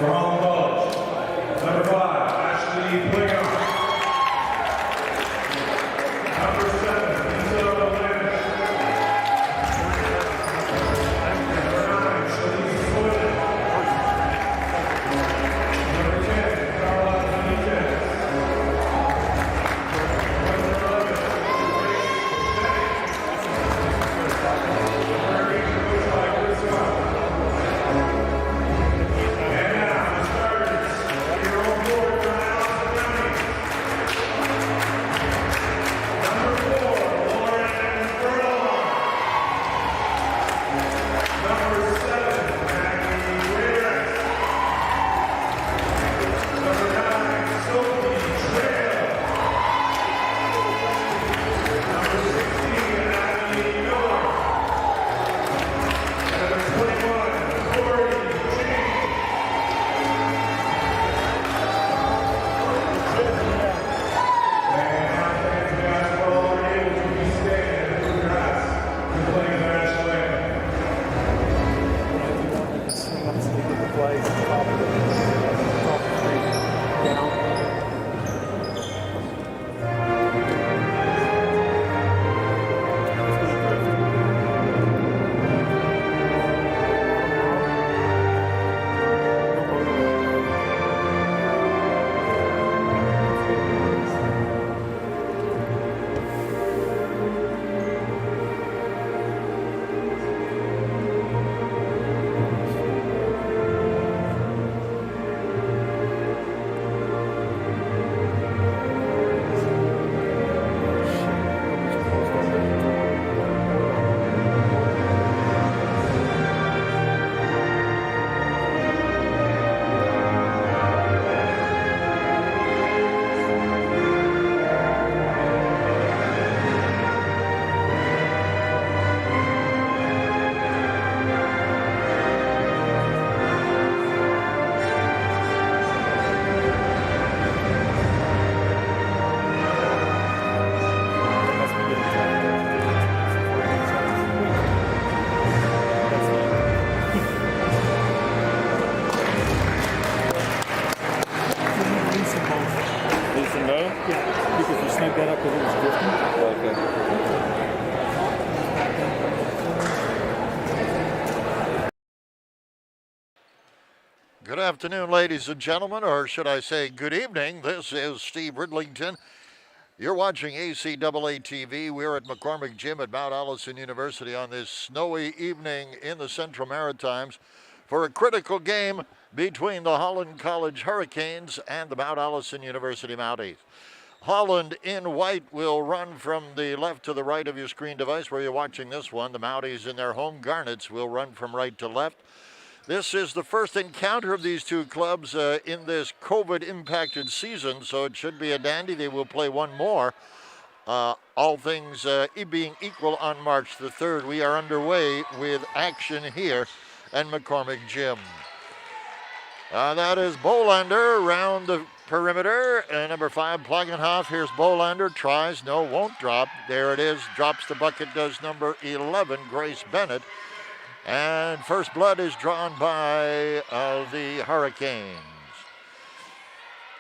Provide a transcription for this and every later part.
Holland College. Number 5, Ashley Plinger. Number 7, Lisa Lynch. Number 9, Shalise Swillen. Number 10, Carla Benitez. Number 11, Good afternoon, ladies and gentlemen, or should I say good evening. This is Steve Ridlington. You're watching ACAA TV. We're at McCormick Gym at Mount Allison University on this snowy evening in the Central Maritimes for a critical game between the Holland College Hurricanes and the Mount Allison University Mounties. Holland in white will run from the left to the right of your screen device where you're watching this one. The Mounties in their home garnets will run from right to left. This is the first encounter of these two clubs in this COVID-impacted season, so it should be a dandy. They will play one more, all things being equal on March the 3rd. We are underway with action here at McCormick Gym. That is Bolander around the perimeter. Number 5, Plagenhoff. Here's Bolander. Tries, no, won't drop. There it is. Drops the bucket, does number 11, Grace Bennett. And first blood is drawn by the Hurricanes.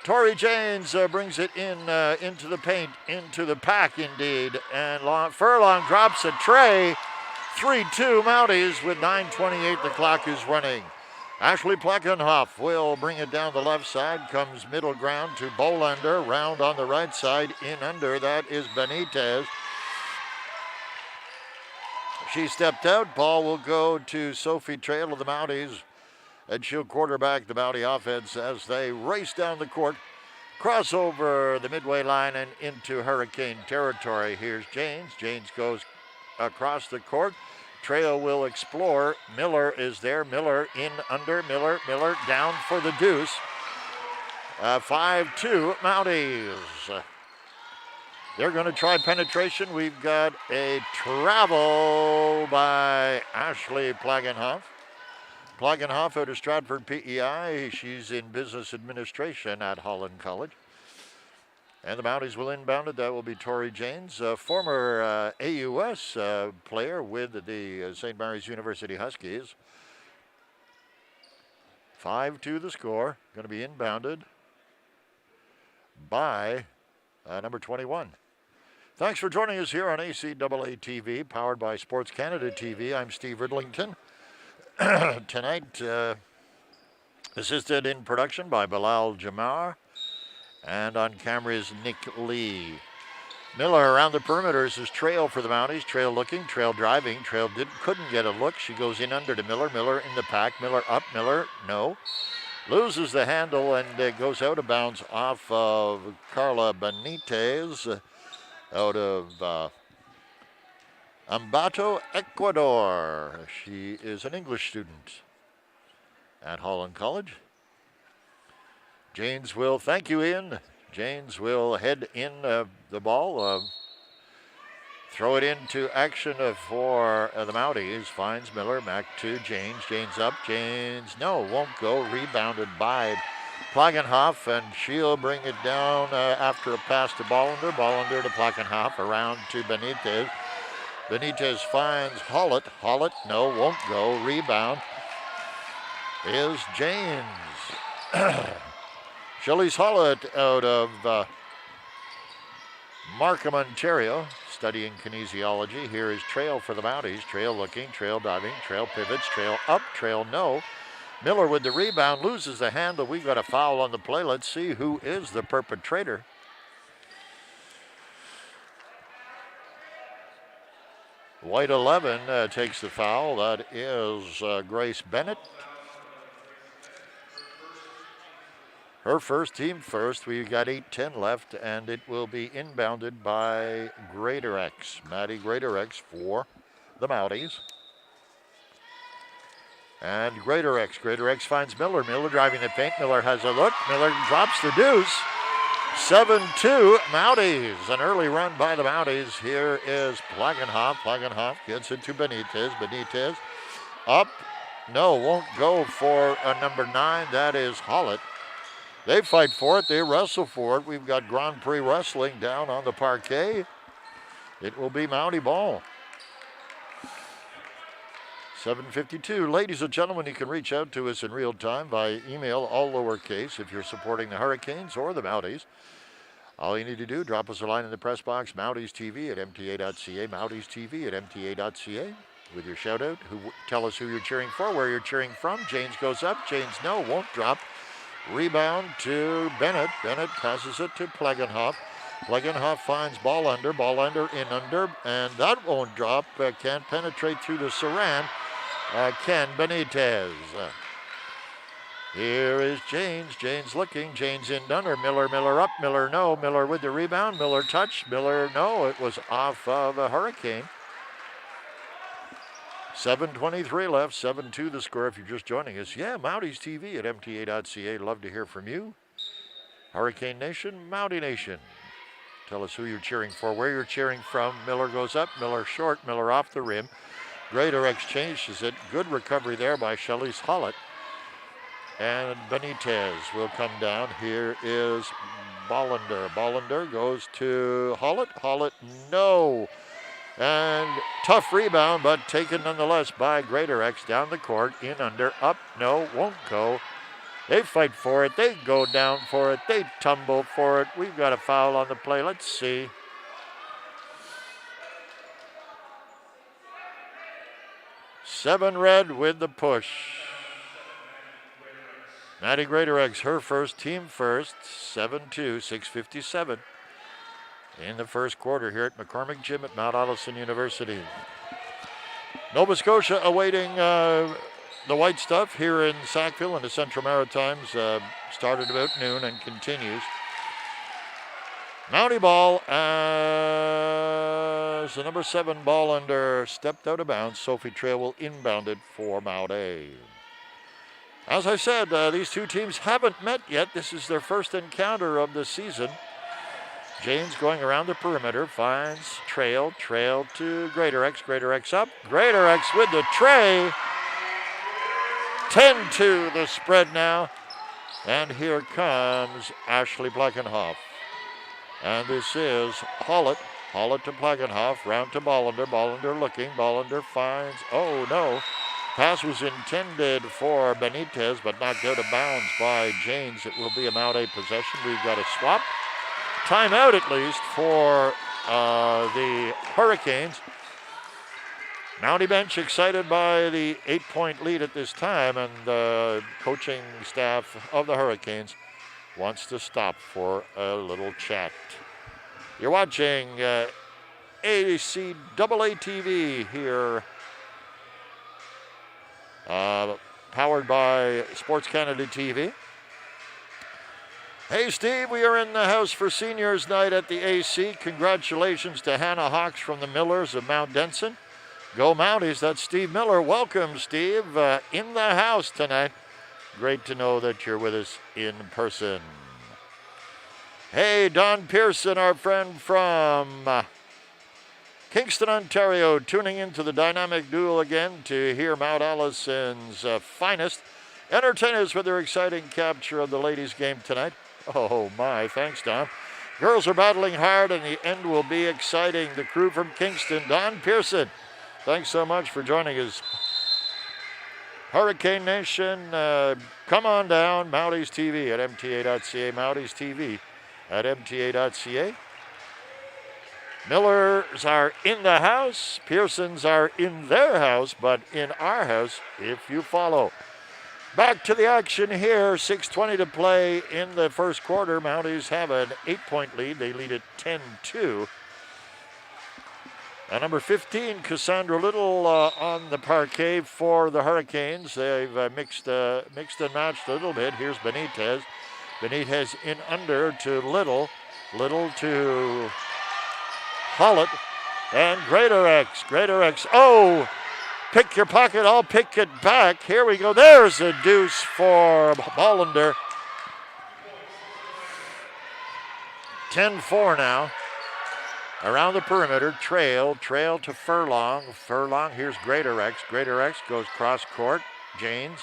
Tori Janes brings it in into the paint, into the pack indeed. And Furlong drops a tray. 3-2 Mounties with 9:28. The clock is running. Ashley Plagenhoff will bring it down the left side. Comes middle ground to Bolander. Round on the right side. In under. That is Benitez. She stepped out. Ball will go to Sophie Trail of the Mounties. And she'll quarterback the Mountie offense as they race down the court. Cross over the midway line and into Hurricane territory. Here's Janes. Janes goes across the court. Trail will explore. Miller is there. Miller in under. Miller down for the deuce. 5-2 Mounties. They're going to try penetration. We've got a travel by Ashley Plagenhoff. Plagenhoff out of Stratford PEI. She's in business administration at Holland College. And the Mounties will inbound it. That will be Tori Janes, a former AUS player with the St. Mary's University Huskies. 5-2 the score. Going to be inbounded by number 21. Thanks for joining us here on ACAA TV, powered by Sports Canada TV. I'm Steve Ridlington. Tonight, assisted in production by Bilal Jamar, and on camera is Nick Lee. Miller around the perimeters is Trail for the Mounties. Trail looking, Trail driving. Trail couldn't get a look. She goes in under to Miller. Miller in the pack. Miller up. Miller, no. Loses the handle and goes out of bounds off of Carla Benitez out of Ambato, Ecuador. She is an English student at Holland College. Janes will, thank you, Ian. Janes will head in the ball, throw it into action for the Mounties. Finds Miller, back to Janes. Janes up, Janes, no, won't go. Rebounded by Plagenhoff, and she'll bring it down after a pass to Bollender. Bollender to Plagenhoff, around to Benitez. Benitez finds Hollett. Hollett, no, won't go. Rebound is Janes. Shelley's Hollett out of Markham, Ontario, studying kinesiology. Here is Trail for the Mounties. Trail looking, Trail diving, Trail pivots, Trail up, Trail no. Miller with the rebound, loses the handle. We got a foul on the play. Let's see who is the perpetrator. White 11 takes the foul. That is Grace Bennett. Her first, team first. We've got 8:10 left, and it will be inbounded by Greatorex. Maddie Greatorex for the Mounties. And Greatorex finds Miller. Miller driving the paint. Miller has a look. Miller drops the deuce. 7-2 Mounties. An early run by the Mounties. Here is Plagenhoff. Plagenhoff gets it to Benitez. Benitez up. No, won't go for number 9. That is Hollett. They fight for it. They wrestle for it. We've got Grand Prix Wrestling down on the parquet. It will be Mountie ball. 7:52. Ladies and gentlemen, you can reach out to us in real time via email, all lowercase, if you're supporting the Hurricanes or the Mounties. All you need to do, drop us a line in the press box, mountiestv@mta.ca, mountiestv@mta.ca, with your shout out. Tell us who you're cheering for, where you're cheering from. Janes goes up. Janes, no, won't drop. Rebound to Bennett. Bennett passes it to Plagenhoff. Plagenhoff finds Bollender. Bollender in under, and that won't drop. Can't penetrate through the Saran. Ken Benitez. Here is Janes. Janes looking. Janes in under. Miller. Miller up. Miller no. Miller with the rebound. Miller touch. Miller no. It was off of a Hurricane. 7:23 left, 7-2 the score if you're just joining us. Yeah, Mounties TV at mta.ca. Love to hear from you. Hurricane Nation, Mountie Nation. Tell us who you're cheering for, where you're cheering from. Miller goes up, Miller short, Miller off the rim. Greatorex changes it. Good recovery there by Shelley's Hollett. And Benitez will come down. Here is Bollender. Bollender goes to Hollett. Hollett, no. And tough rebound, but taken nonetheless by Greatorex down the court, in under, up, no, won't go. They fight for it, they go down for it, they tumble for it. We've got a foul on the play, let's see. Seven red with the push. Maddie Greatorex, her first, team first, 7-2, 6:57. In the first quarter here at McCormick Gym at Mount Allison University. Nova Scotia awaiting the white stuff here in Sackville and the Central Maritimes. Started about noon and continues. Mountie ball as the number 7 ball under stepped out of bounds. Sophie Trail will inbound it for Mount A. As I said, these two teams haven't met yet. This is their first encounter of the season. James going around the perimeter, finds Trail to Greatorex. Greatorex up. Greatorex with the tray. 10-2 the spread now. And here comes Ashley Plagenhoff. And this is Hollett. Hollett to Plagenhoff, round to Bollender. Bollender looking. Bollender finds, oh no. Pass was intended for Benitez, but knocked out of bounds by Janes. It will be a Mount A possession. We've got a swap. Timeout at least for the Hurricanes. Mountie bench excited by the 8-point lead at this time, and the coaching staff of the Hurricanes wants to stop for a little chat. You're watching ACAA TV here, powered by Sports Canada TV. Hey, Steve, we are in the house for seniors night at the AC. Congratulations to Hannah Hawks from the Millers of Mount Denson. Go Mounties. That's Steve Miller. Welcome, Steve, in the house tonight. Great to know that you're with us in person. Hey, Don Pearson, our friend from Kingston, Ontario, tuning into the dynamic duel again to hear Mount Allison's finest. Entertain us with their exciting capture of the ladies' game tonight. Oh, my. Thanks, Don. Girls are battling hard, and the end will be exciting. The crew from Kingston, Don Pearson. Thanks so much for joining us. Hurricane Nation, come on down. Mounties TV at mta.ca. Mounties TV at mta.ca. Millers are in the house. Pearsons are in their house, but in our house, if you follow. Back to the action here. 6:20 to play in the first quarter. Mounties have an 8-point lead. They lead it 10-2. Number 15, Cassandra Little on the parquet for the Hurricanes. They've mixed and matched a little bit. Here's Benitez. Benitez in under to Little. Little to Holland. And Greatorex. Oh, pick your pocket. I'll pick it back. Here we go. There's a deuce for Bollender. 10-4 now. Around the perimeter, trail to Furlong. Here's Greatorex. Greatorex goes cross court. Janes.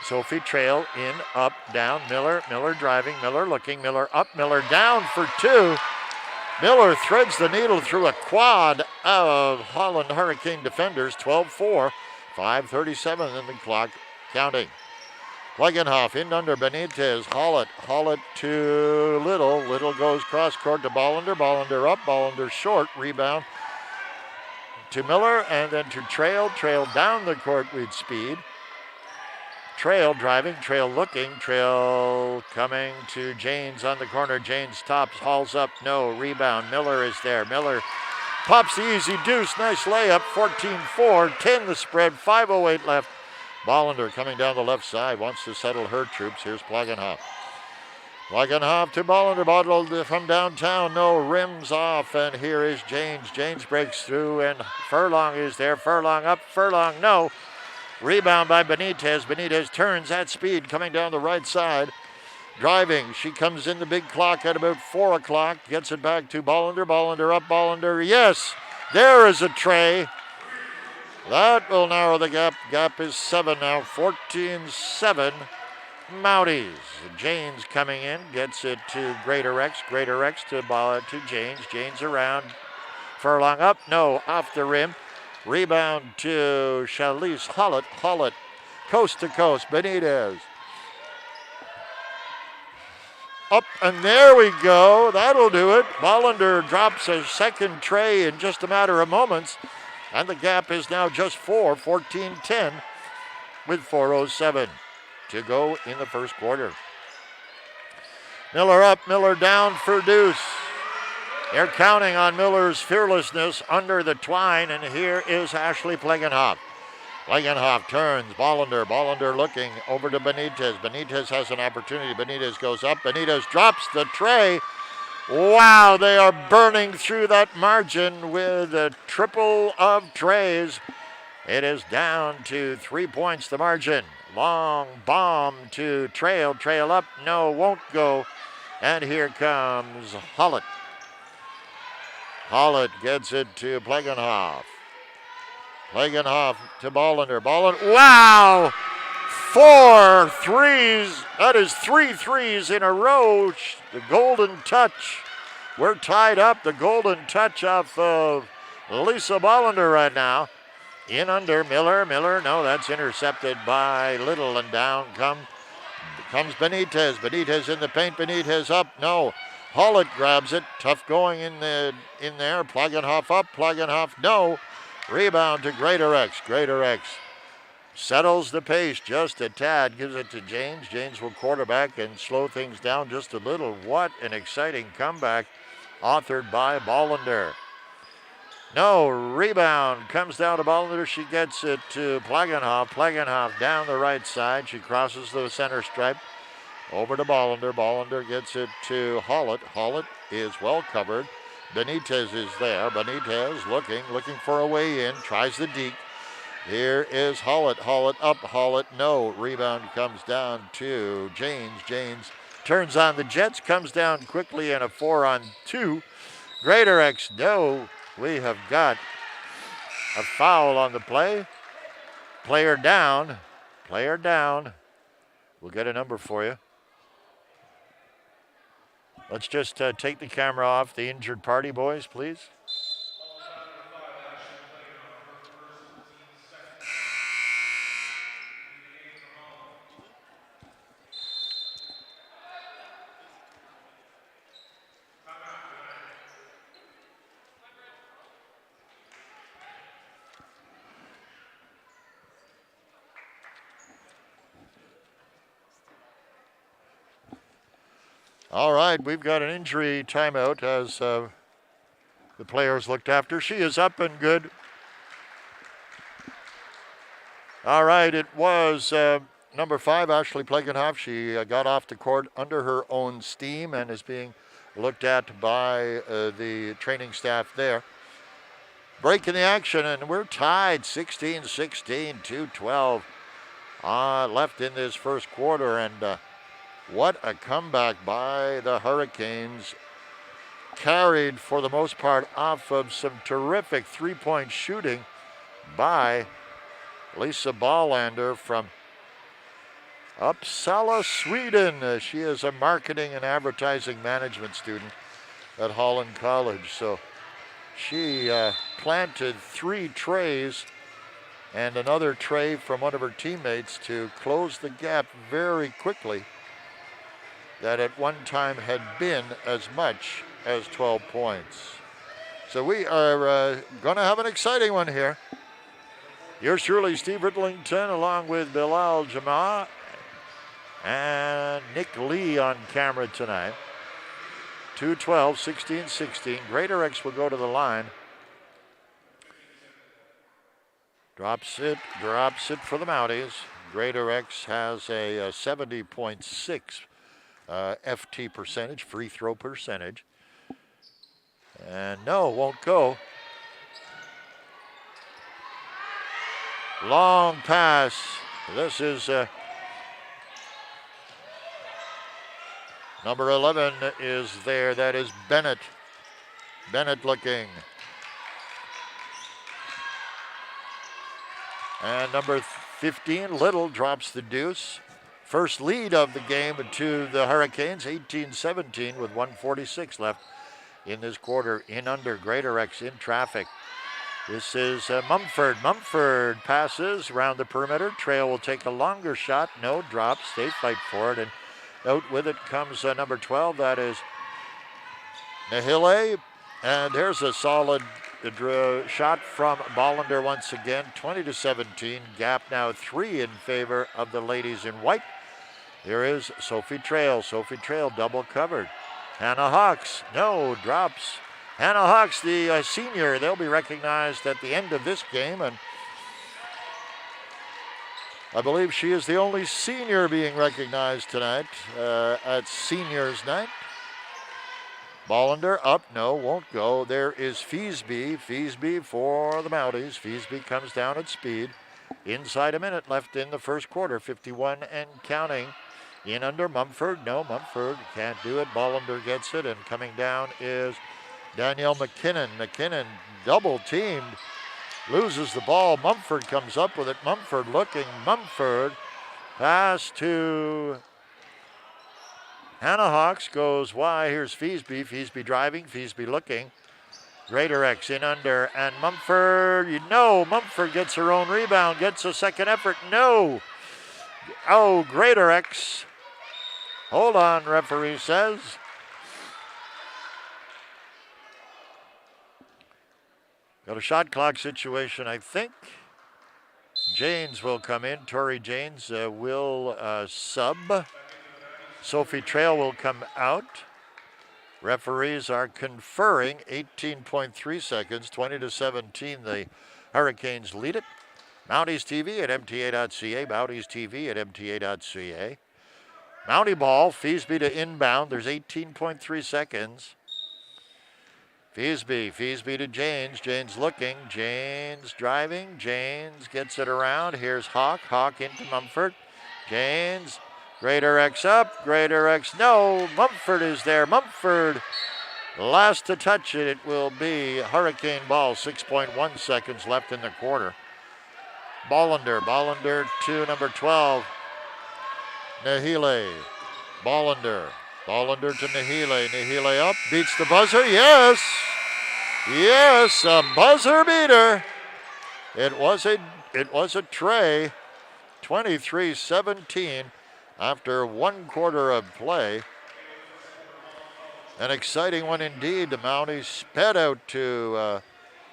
Sophie Trail in, up, down. Miller driving. Miller looking. Miller up. Miller down for two. Miller threads the needle through a quad of Holland Hurricane defenders. 12-4. 5:37 in the clock. Counting. Plegenhoff in under Benitez. Hollett to Little. Little goes cross court to Bollender. Bollender up. Bollender short. Rebound to Miller and then to Trail. Trail down the court with speed. Trail driving. Trail looking. Trail coming to Janes on the corner. Janes tops. Hauls up. No. Rebound. Miller is there. Miller pops the easy deuce. Nice layup. 14-4. 10 the spread. 5:08 left. Bollender coming down the left side, wants to settle her troops. Here's Plegenhoff. Plegenhoff to Bollender, bottled from downtown. No, rims off, and here is Janes. Janes breaks through, and Furlong is there. Furlong up, Furlong, no. Rebound by Benitez. Benitez turns at speed, coming down the right side. Driving, she comes in the big clock at about 4 o'clock. Gets it back to Bollender. Bollender up, Bollender, yes. There is a tray. That will narrow the gap. Gap is 7 now. 14-7. Mounties. Janes coming in. Gets it to Greatorex. Greatorex to Janes. Janes around. Furlong up. No. Off the rim. Rebound to Chalice. Hollett. Coast to coast. Benitez. Up and there we go. That'll do it. Bollender drops a second tray in just a matter of moments. And the gap is now just 4, 14-10 with 4:07 to go in the first quarter. Miller up, Miller down for deuce. They're counting on Miller's fearlessness under the twine, and here is Ashley Plegenhoff. Plegenhoff turns, Bollender looking over to Benitez. Benitez has an opportunity. Benitez goes up. Benitez drops the tray. Wow, they are burning through that margin with a triple of trays. It is down to 3 points, the margin. Long bomb to Trail. Trail up, no, won't go. And here comes Hollett. Hollett gets it to Plegenhoff. Plegenhoff to Bollender. Wow! 4 threes. That is 3 threes in a row. The golden touch. We're tied up. The golden touch off of Lisa Bollender right now In under, Miller, no, that's intercepted by Little, and down comes Benitez. Benitez in the paint, Benitez up, no. Holland grabs it, tough going in there. Plagenhoff up, Plagenhoff, no. Rebound to Greatorex. Greatorex settles the pace just a tad, gives it to James. James will quarterback and slow things down just a little. What an exciting comeback authored by Bollender. No, rebound comes down to Bollender. She gets it to Plagenhoff. Plagenhoff down the right side. She crosses the center stripe. Over to Bollender. Bollender gets it to Hollett. Hollett is well covered. Benitez is there. Benitez looking for a way in. Tries the deke. Here is Hollett. Hollett up. Hollett no. Rebound comes down to James. James turns on the Jets. Comes down quickly in a 4-on-2. Greatorex no. We have got a foul on the play. Player down. Player down. We'll get a number for you. Let's just take the camera off the injured party, boys, please. All right, we've got an injury timeout as the players looked after. She is up and good. All right, it was number 5, Ashley Plagenhoff. She got off the court under her own steam and is being looked at by the training staff there. Break in the action, and we're tied 16-16, 2:12 left in this first quarter, and what a comeback by the Hurricanes, carried for the most part off of some terrific three-point shooting by Lisa Bollander from Uppsala, Sweden. She is a marketing and advertising management student at Holland College. So she planted 3 trays and another tray from one of her teammates to close the gap very quickly that at one time had been as much as 12 points. So we are going to have an exciting one here. Yours truly, Steve Riddlington, along with Bilal Jama and Nick Lee on camera tonight. 2:12, 16-16. Greatorex will go to the line. Drops it for the Mounties. Greatorex has a 70.6 FT percentage, free throw percentage. And no, won't go. Long pass. This is number 11 is there. That is Bennett. Bennett looking. And number 15, Little, drops the deuce. First lead of the game to the Hurricanes, 18-17 with 1:46 left in this quarter. In under, Greatorex in traffic. This is Mumford. Mumford passes around the perimeter. Trail will take a longer shot. No, drops. They fight for it. And out with it comes number 12. That is Nahile. And there's a solid shot from Bollender once again. 20-17. Gap now 3 in favor of the ladies in white. Here is Sophie Trail. Sophie Trail double covered. Hannah Hawks. No, drops. Hannah Hawks, the senior, they'll be recognized at the end of this game, and I believe she is the only senior being recognized tonight at seniors night. Bollender up, no, won't go. There is Feasby. Feasby for the Mounties. Feasby comes down at speed. Inside a minute left in the first quarter, 51 and counting. In under, Mumford. No, Mumford can't do it. Bollender gets it, and coming down is Danielle McKinnon. McKinnon double teamed, loses the ball. Mumford comes up with it. Mumford looking. Mumford pass to Hannah Hawks, goes wide. Here's Feasby. Feasby driving. Feasby looking. Greatorex in under, and Mumford, Mumford gets her own rebound, gets a second effort, no. Oh, Greatorex. Hold on, referee says. Got a shot clock situation, I think. Janes will come in. Tori Janes will sub. Sophie Trail will come out. Referees are conferring. 18.3 seconds, 20-17. The Hurricanes lead it. Mounties TV at mta.ca. Mounties TV at mta.ca. Mountie ball. Feesby to inbound. There's 18.3 seconds. Feesby to Janes. Janes looking. Janes driving. Janes gets it around. Here's Hawk. Hawk into Mumford. Janes. Greatorex up. Greatorex. No. Mumford is there. Mumford. Last to touch it. It will be Hurricane ball. 6.1 seconds left in the quarter. Bollender. Bollender to number 12. Nahile. Bollender. Bollender to Nahile. Nahile up. Beats the buzzer. Yes. Yes. A buzzer beater. It was a tray. 23-17 after one quarter of play. An exciting one indeed. The Mounties sped out to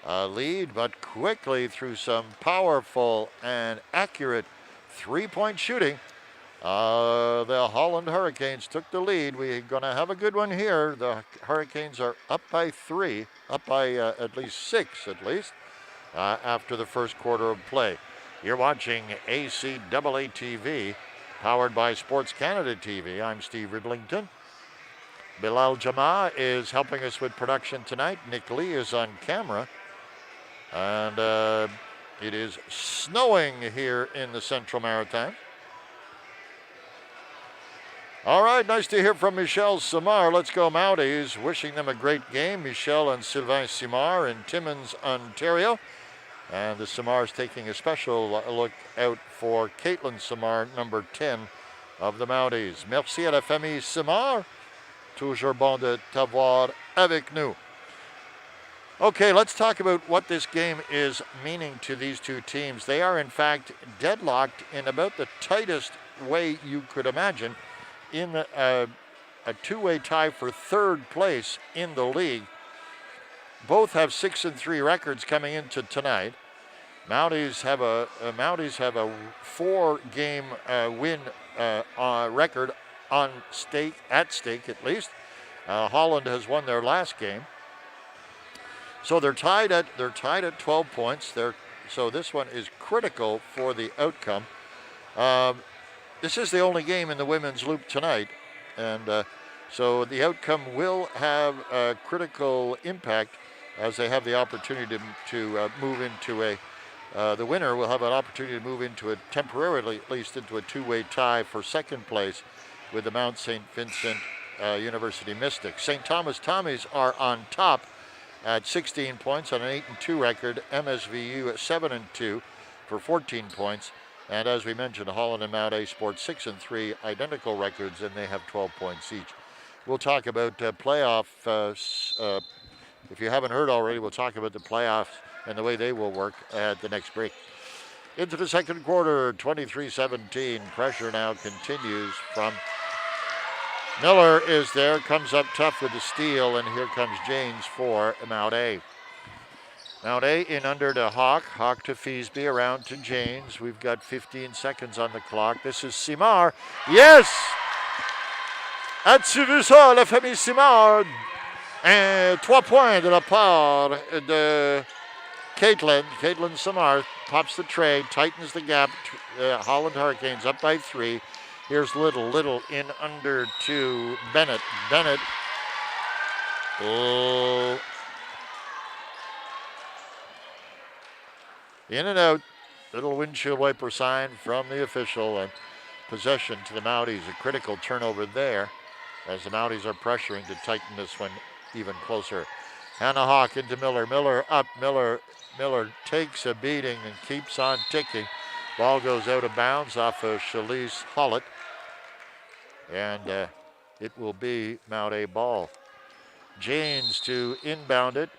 lead, but quickly through some powerful and accurate three-point shooting. The Holland Hurricanes took the lead. We're going to have a good one here. The Hurricanes are up by 3, up by at least 6 after the first quarter of play. You're watching ACAA TV, powered by Sports Canada TV. I'm Steve Riblington. Bilal Jama is helping us with production tonight. Nick Lee is on camera. And it is snowing here in the Central Maritime. All right, nice to hear from Michelle Simard. Let's go Mounties. Wishing them a great game. Michelle and Sylvain Simard in Timmins, Ontario. And the Simards taking a special look out for Caitlin Simard, number 10 of the Mounties. Merci à la famille Simard. Toujours bon de t'avoir avec nous. Okay, let's talk about what this game is meaning to these two teams. They are, in fact, deadlocked in about the tightest way you could imagine in a two-way tie for third place in the league. Both have 6-3 records coming into tonight. Mounties have a 4-game win record at stake at least. Holland has won their last game. So they're tied at 12 points. So this one is critical for the outcome. This is the only game in the women's loop tonight, and so the outcome will have a critical impact as they have the opportunity to move into the winner will have an opportunity to move into temporarily at least into a two-way tie for second place with the Mount St. Vincent University Mystics. St. Thomas Tommies are on top at 16 points on an 8-2 record. MSVU at 7-2 for 14 points. And as we mentioned, Holland and Mount A Sports 6-3 identical records, and they have 12 points each. We'll talk about playoff. If you haven't heard already, we'll talk about the playoffs and the way they will work at the next break. Into the second quarter, 23-17. Pressure now continues from Miller is there, comes up tough with the steal, and here comes Janes for Mount A. Mount A in under to Hawk. Hawk to Feesby, around to Janes. We've got 15 seconds on the clock. This is Simard. Yes! As-tu vu ça, la famille Simard? 3 points de la part de Caitlin. Caitlin Simard pops the tray, tightens the gap. Holland Hurricanes up by 3. Here's Little in under to Bennett. Bennett. Oh. In and out. Little windshield wiper sign from the official, and possession to the Mounties. A critical turnover there as the Mounties are pressuring to tighten this one even closer. Hannah Hawk into Miller. Miller up. Miller takes a beating and keeps on ticking. Ball goes out of bounds off of Shalise Hollett. And it will be Mount A ball. Janes to inbound it.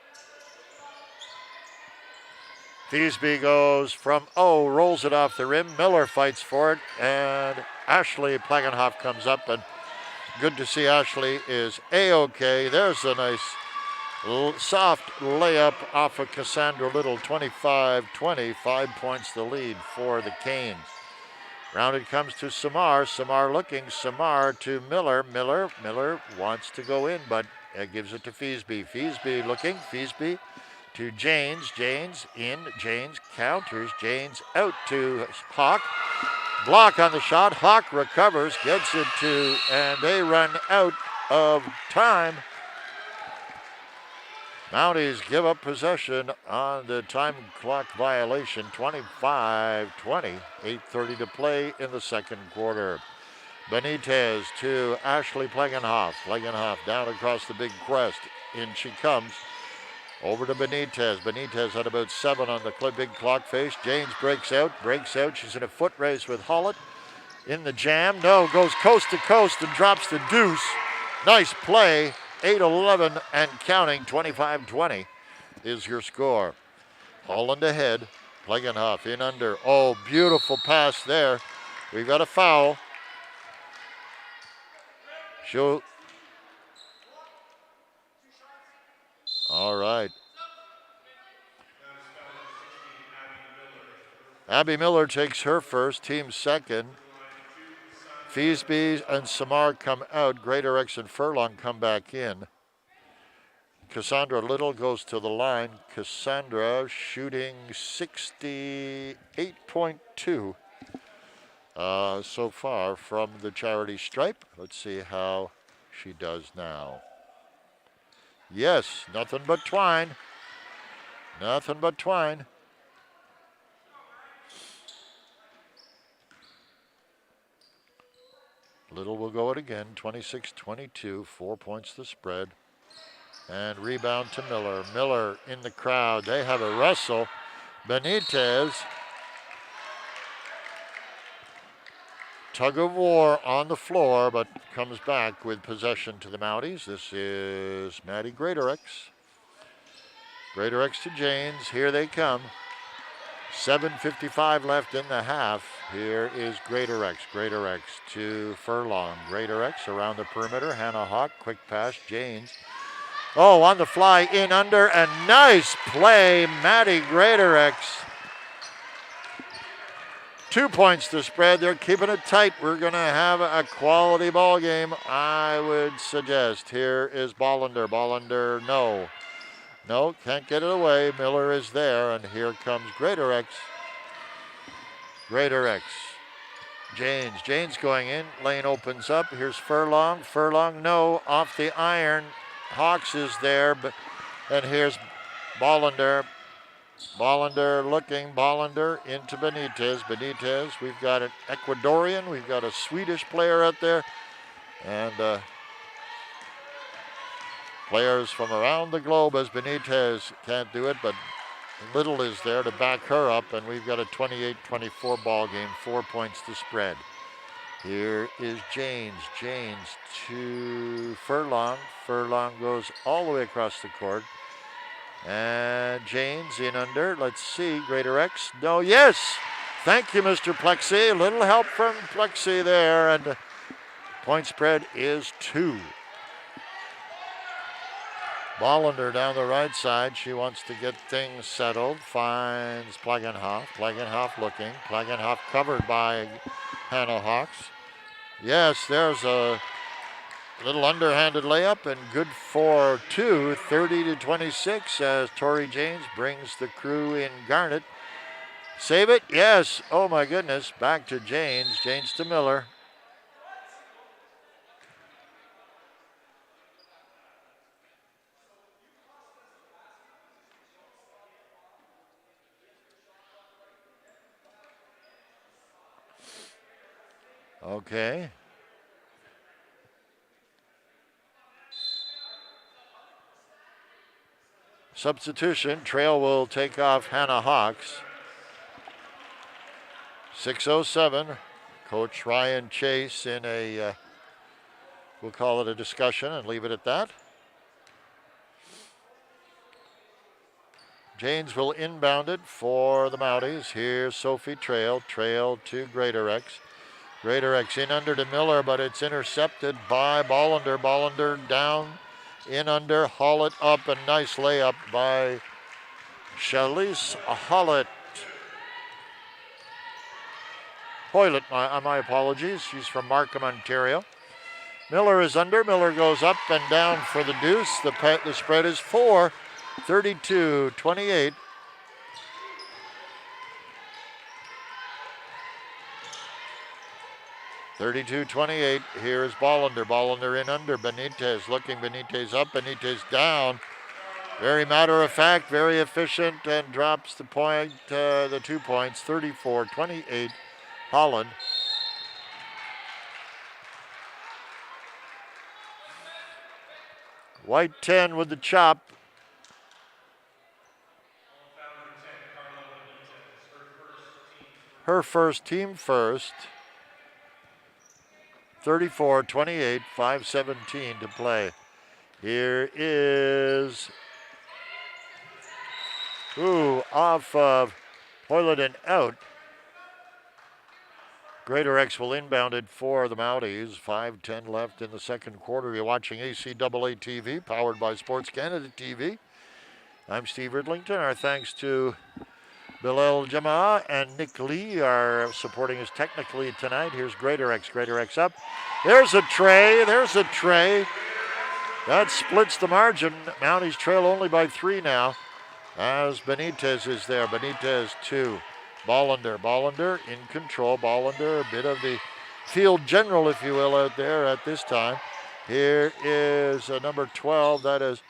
Thiesby goes from rolls it off the rim. Miller fights for it, and Ashley Plagenhoff comes up, and good to see Ashley is A-OK. There's a nice soft layup off of Cassandra Little, 25-20, 5 points the lead for the Canes. Rounded comes to Samar. Samar looking. Samar to Miller. Miller wants to go in, but gives it to Thiesby. Thiesby looking. Thiesby to Janes. Janes in. Janes counters. Janes out to Hawk. Block on the shot. Hawk recovers. Gets it to, and they run out of time. Mounties give up possession on the time clock violation, 25-20, 8:30 to play in the second quarter. Benitez to Ashley Plagenhoff. Plagenhoff down across the big crest. In she comes. Over to Benitez. Benitez had about 7 on the big clock face. Janes breaks out. She's in a foot race with Holland. In the jam. No, goes coast to coast and drops the deuce. Nice play. 8-11 and counting, 25-20 is your score. Holland ahead. Plagenhoff in under. Oh, beautiful pass there. We've got a foul. All right. Abby Miller takes her first, team second. Thiesby and Samar come out. Greatorex and Furlong come back in. Cassandra Little goes to the line. Cassandra shooting 68.2 so far from the charity stripe. Let's see how she does now. Yes, nothing but twine. Nothing but twine. Little will go it again, 26-22, 4 points the spread. And rebound to Miller. Miller in the crowd. They have a wrestle. Benitez. Tug of war on the floor, but comes back with possession to the Mounties. This is Maddie Greatorex. Greatorex to Janes. Here they come. 7:55 left in the half. Here is Greatorex. Greatorex to Furlong. Greatorex around the perimeter. Hannah Hawk, quick pass. Janes. Oh, on the fly, in under, and nice play, Maddie Greatorex. 2 points to spread. They're keeping it tight. We're going to have a quality ball game, I would suggest. Here is Bollender. Bollender, no. No, can't get it away. Miller is there, and here comes Greatorex. Greatorex. Janes. Janes going in. Lane opens up. Here's Furlong. Furlong, no. Off the iron. Hawks is there, and here's Bollender. Bollender looking. Bollender into Benitez. Benitez, we've got an Ecuadorian. We've got a Swedish player out there. And players from around the globe as Benitez can't do it, but Little is there to back her up, and we've got a 28-24 ball game, 4 points to spread. Here is Janes. Janes to Furlong. Furlong goes all the way across the court. And Janes in under. Let's see. Greatorex. No, yes. Thank you, Mr. Plexi. A little help from Plexi there. And point spread is 2. Bollender down the right side. She wants to get things settled. Finds Plagenhoff. Plagenhoff looking. Plagenhoff covered by Hannah Hawks. Yes, there's a little underhanded layup and good for 2, 30-26 as Tori Janes brings the crew in Garnet. Save it? Yes. Oh my goodness. Back to Janes. Janes to Miller. Okay. Substitution. Trail will take off Hannah Hawks. 6:07. Coach Ryan Chase in a, we'll call it a discussion and leave it at that. Janes will inbound it for the Mounties. Here's Sophie Trail. Trail to Greatorex. Greatorex in under to Miller, but it's intercepted by Bollender. Bollender down, in under, Hollett up, and nice layup by Shalise Hollett. Hoylett, my apologies. She's from Markham, Ontario. Miller is under. Miller goes up and down for the deuce. The spread is 4, 32-28. Here is Bollender. Bollender in under. Benitez looking. Benitez up. Benitez down. Very matter of fact, very efficient, and drops the point, the 2 points. 34-28. Holland. White 10 with the chop. Her first, team first. 34-28, 5:17 to play. Here is, off of Hoyland and out. Greatorex will inbound it for the Mounties. 5:10 left in the second quarter. You're watching ACAA TV, powered by Sports Canada TV. I'm Steve Ridlington. Our thanks to Bilal Jamaa and Nick Lee are supporting us technically tonight. Here's Greatorex. Greatorex up. There's a tray. That splits the margin. Mounties trail only by 3 now, as Benitez is there. Benitez 2. Bollender in control. Bollender, a bit of the field general, if you will, out there at this time. Here is number 12. That is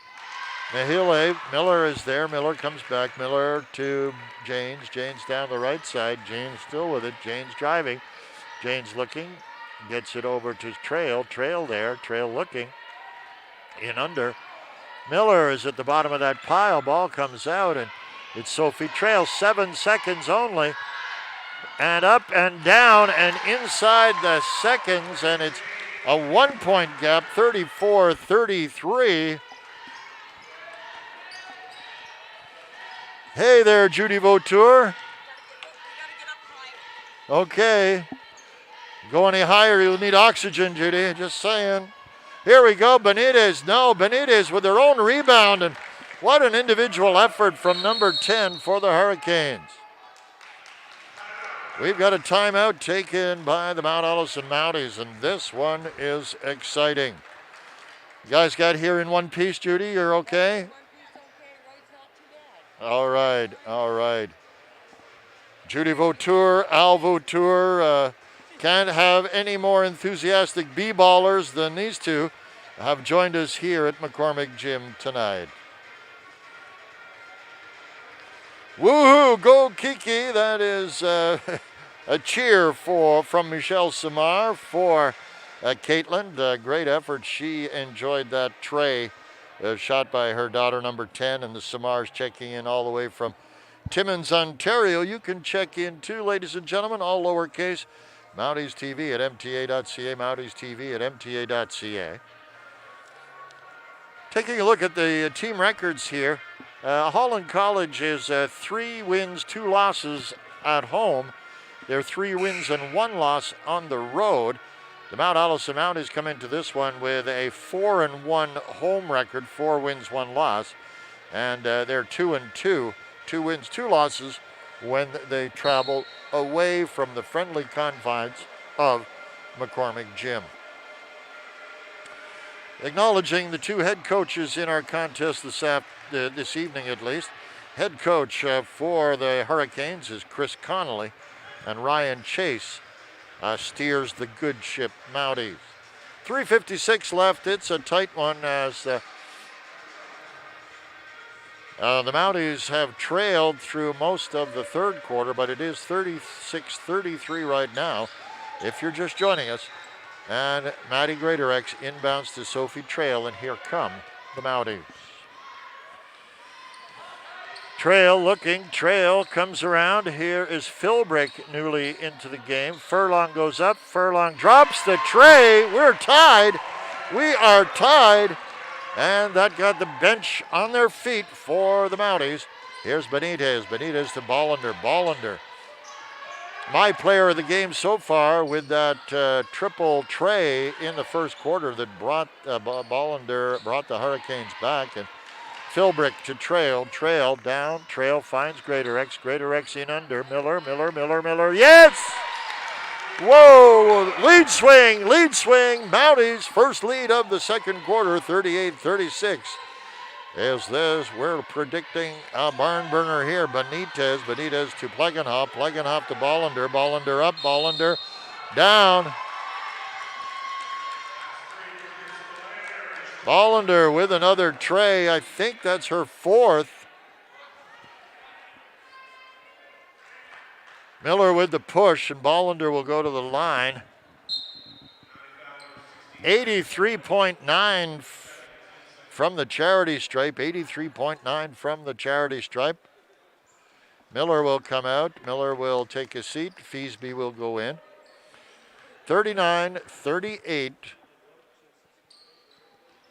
Mahile. Miller is there. Miller comes back. Miller to Janes. Janes down the right side. Janes still with it. Janes driving. Janes looking. Gets it over to Trail. Trail there. Trail looking. In under. Miller is at the bottom of that pile. Ball comes out, and it's Sophie Trail. 7 seconds only. And up and down and inside the seconds, and it's a 1-point gap, 34-33. Hey there, Judy Vautour. Okay. Go any higher, you'll need oxygen, Judy. Just saying. Here we go, Benitez. No, Benitez with their own rebound, and what an individual effort from number 10 for the Hurricanes. We've got a timeout taken by the Mount Allison Mounties, and this one is exciting. You guys got here in one piece, Judy? You're okay? All right. Judy Vautour, Al Vautour, can't have any more enthusiastic b-ballers than these two have joined us here at McCormick Gym tonight. Woohoo, go Kiki. That is a cheer from Michelle Samar for Caitlin. Great effort. She enjoyed that tray shot by her daughter, number 10, and the Samars checking in all the way from Timmins, Ontario. You can check in too, ladies and gentlemen, all lowercase. Mounties TV at mta.ca, Mounties TV at mta.ca. Taking a look at the team records here, Holland College is 3 wins, 2 losses at home. They're 3 wins and 1 loss on the road. The Mount Allison Mounties come into this one with a 4-1 home record, 4 wins, 1 loss. And they're 2-2, 2 wins, 2 losses when they travel away from the friendly confines of McCormick Gym. Acknowledging the 2 head coaches in our contest this evening at least. Head coach for the Hurricanes is Chris Connolly, and Ryan Chase steers the good ship Mounties. 3:56 left. It's a tight one as the Mounties have trailed through most of the third quarter, but it is 36-33 right now if you're just joining us. And Maddie Greatorex inbounds to Sophie Trail, and here come the Mounties. Trail looking. Trail comes around. Here is Philbrick newly into the game. Furlong goes up. Furlong drops the tray. We're tied. We are tied. And that got the bench on their feet for the Mounties. Here's Benitez. Benitez to Bollander. Bollander, my player of the game so far with that triple tray in the first quarter that brought Bollander brought the Hurricanes back. And Philbrick to Trail. Trail down. Trail finds Greatorex. Greatorex in under. Miller. Yes! Whoa! Lead swing. Mounties first lead of the second quarter, 38-36. Is this, we're predicting a barn burner here. Benitez to Plegenhoff to Bollander. Bollander up. Bollander down. Bollander with another tray. I think that's her fourth. Miller with the push, and Bollander will go to the line. 83.9 from the charity stripe. 83.9 from the charity stripe. Miller will come out. Miller will take a seat. Feasby will go in. 39-38.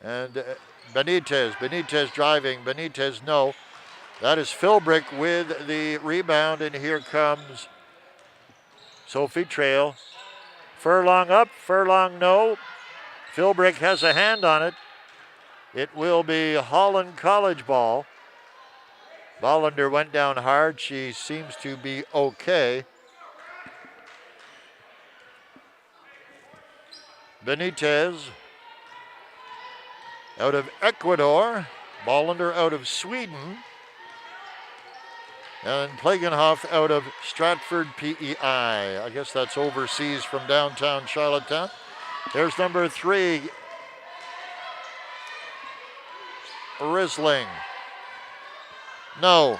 And Benitez driving. Benitez, no. That is Philbrick with the rebound, and here comes Sophie Trail. Furlong up, Furlong no. Philbrick has a hand on it. It will be Holland College ball. Bollander went down hard. She seems to be okay. Benitez out of Ecuador. Bollander out of Sweden. And Plegenhoff out of Stratford, PEI. I guess that's overseas from downtown Charlottetown. There's number 3, Risling. No.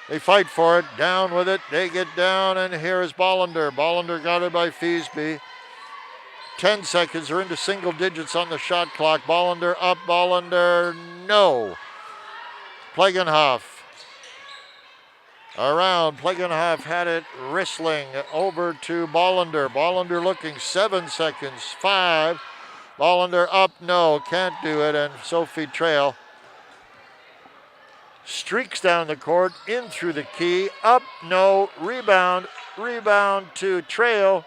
They fight for it. Down with it. They get down, and here is Bollander. Bollander got it by Feasby. 10 seconds. They're into single digits on the shot clock. Bollander up. Bollander, no. Plegenhoff. Around. Plegenhoff had it. Risling over to Bollander. Bollander looking. 7 seconds. 5. Bollander up. No. Can't do it. And Sophie Trail streaks down the court. In through the key. Up. No. Rebound. Rebound to Trail.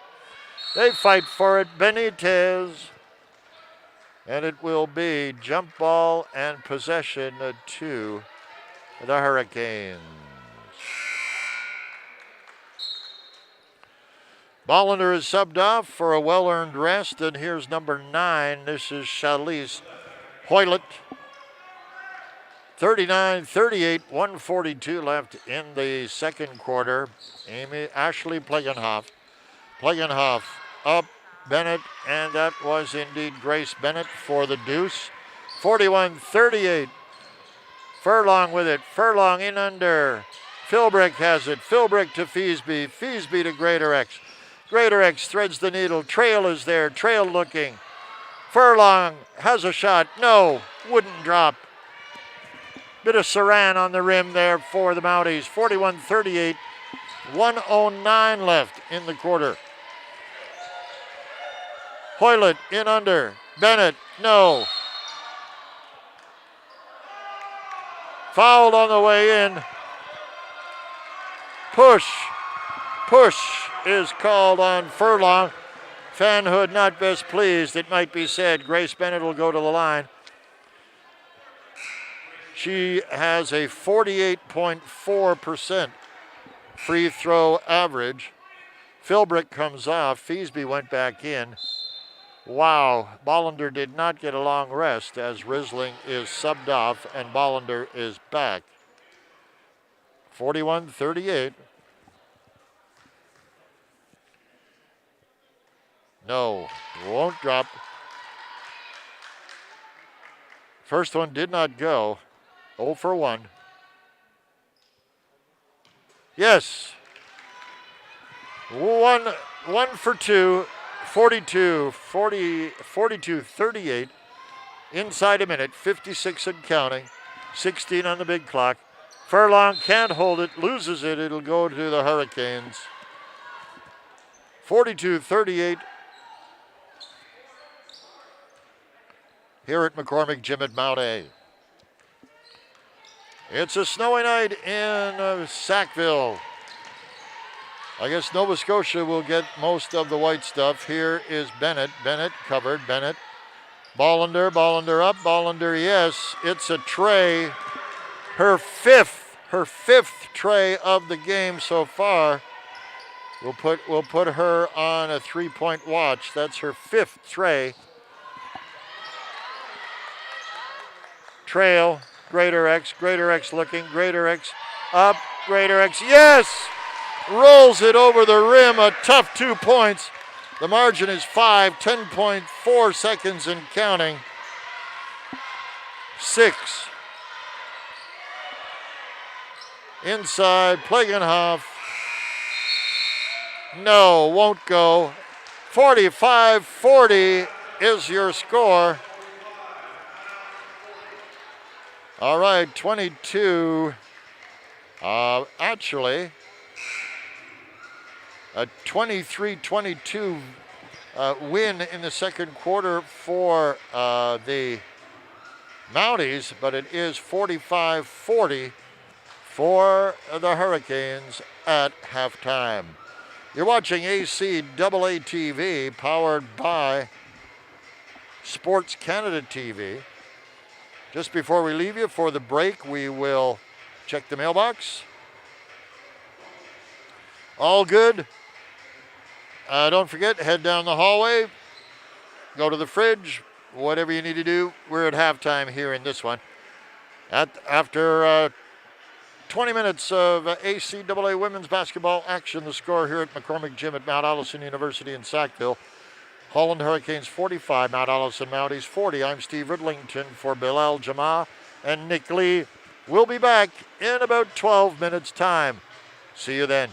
They fight for it. Benitez. And it will be jump ball and possession to the Hurricanes. Bollander is subbed off for a well-earned rest, and here's number 9. This is Charlize Hoylett. 39-38, 1:42 left in the second quarter. Ashley Plegenhoff. Plegenhoff up, Bennett, and that was indeed Grace Bennett for the deuce. 41-38. Furlong with it. Furlong in under. Philbrick has it. Philbrick to Feasby. Feasby to Greatorex. Greatorex threads the needle. Trail is there. Trail looking. Furlong has a shot. No. Wouldn't drop. Bit of Saran on the rim there for the Mounties. 41-38. 1:09 left in the quarter. Hoylett in under. Bennett, no. Fouled on the way in. Push is called on Furlong. Fanhood not best pleased, it might be said. Grace Bennett will go to the line. She has a 48.4% free throw average. Philbrick comes off. Feasby went back in. Wow, Bollander did not get a long rest as Risling is subbed off and Bollander is back. 41-38. No, won't drop. First one did not go. 0 for 1. Yes. 1 for 2. 42-38. Inside a minute. 56 and counting. 16 on the big clock. Furlong can't hold it. Loses it. It'll go to the Hurricanes. 42-38. Here at McCormick Gym at Mount A. It's a snowy night in Sackville. I guess Nova Scotia will get most of the white stuff. Here is Bennett. Bennett covered. Bennett. Bollender. Bollender up. Bollender, yes. It's a tray. Her fifth tray of the game so far. We'll put her on a 3-point watch. That's her fifth tray. Trail. Greater X looking. Greater X up. Greater X. Yes! Rolls it over the rim. A tough 2 points. The margin is 5. 10.4 seconds and counting. 6. Inside. Plagenhoff. No, won't go. 45-40 is your score. All right, 22. Actually, a 23-22 win in the second quarter for the Mounties, but it is 45-40 for the Hurricanes at halftime. You're watching ACAA TV, powered by Sports Canada TV. Just before we leave you for the break, we will check the mailbox. All good. Don't forget, head down the hallway, go to the fridge, whatever you need to do. We're at halftime here in this one. After 20 minutes of ACAA women's basketball action, the score here at McCormick Gym at Mount Allison University in Sackville. Holland Hurricanes 45, Mount Allison Mounties 40. I'm Steve Ridlington for Bilal Jama and Nick Lee. We'll be back in about 12 minutes' time. See you then.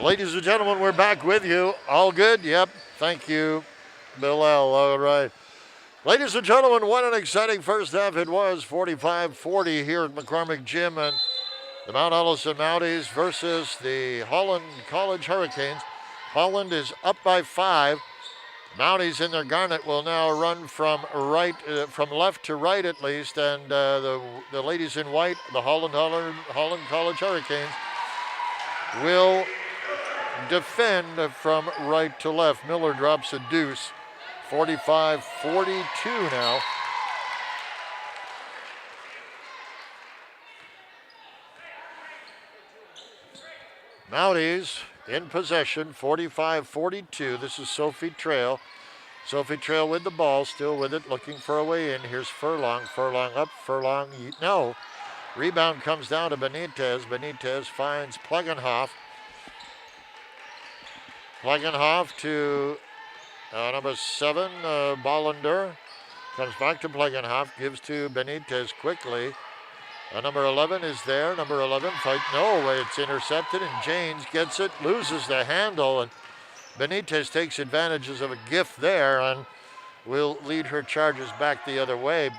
Ladies and gentlemen, we're back with you. All good? Yep. Thank you, Bill L. All right. Ladies and gentlemen, what an exciting first half it was. 45-40 here at McCormick Gym, and the Mount Allison Mounties versus the Holland College Hurricanes. Holland is up by 5. Mounties in their garnet will now run from left to right at least, and the ladies in white, the Holland College Hurricanes, will defend from right to left. Miller drops a deuce. 45-42 now. Mounties in possession, 45-42. This is Sophie Trail. Sophie Trail with the ball, still with it, looking for a way in. Here's Furlong. Furlong up, Furlong, no. Rebound comes down to Benitez. Benitez finds Plegenhoff. Plegenhoff to number 7, Bollender. Comes back to Plegenhoff, gives to Benitez quickly. Number 11 is there. Number 11 fight. No, it's intercepted, and Janes gets it, loses the handle, and Benitez takes advantages of a gift there and will lead her charges back the other way.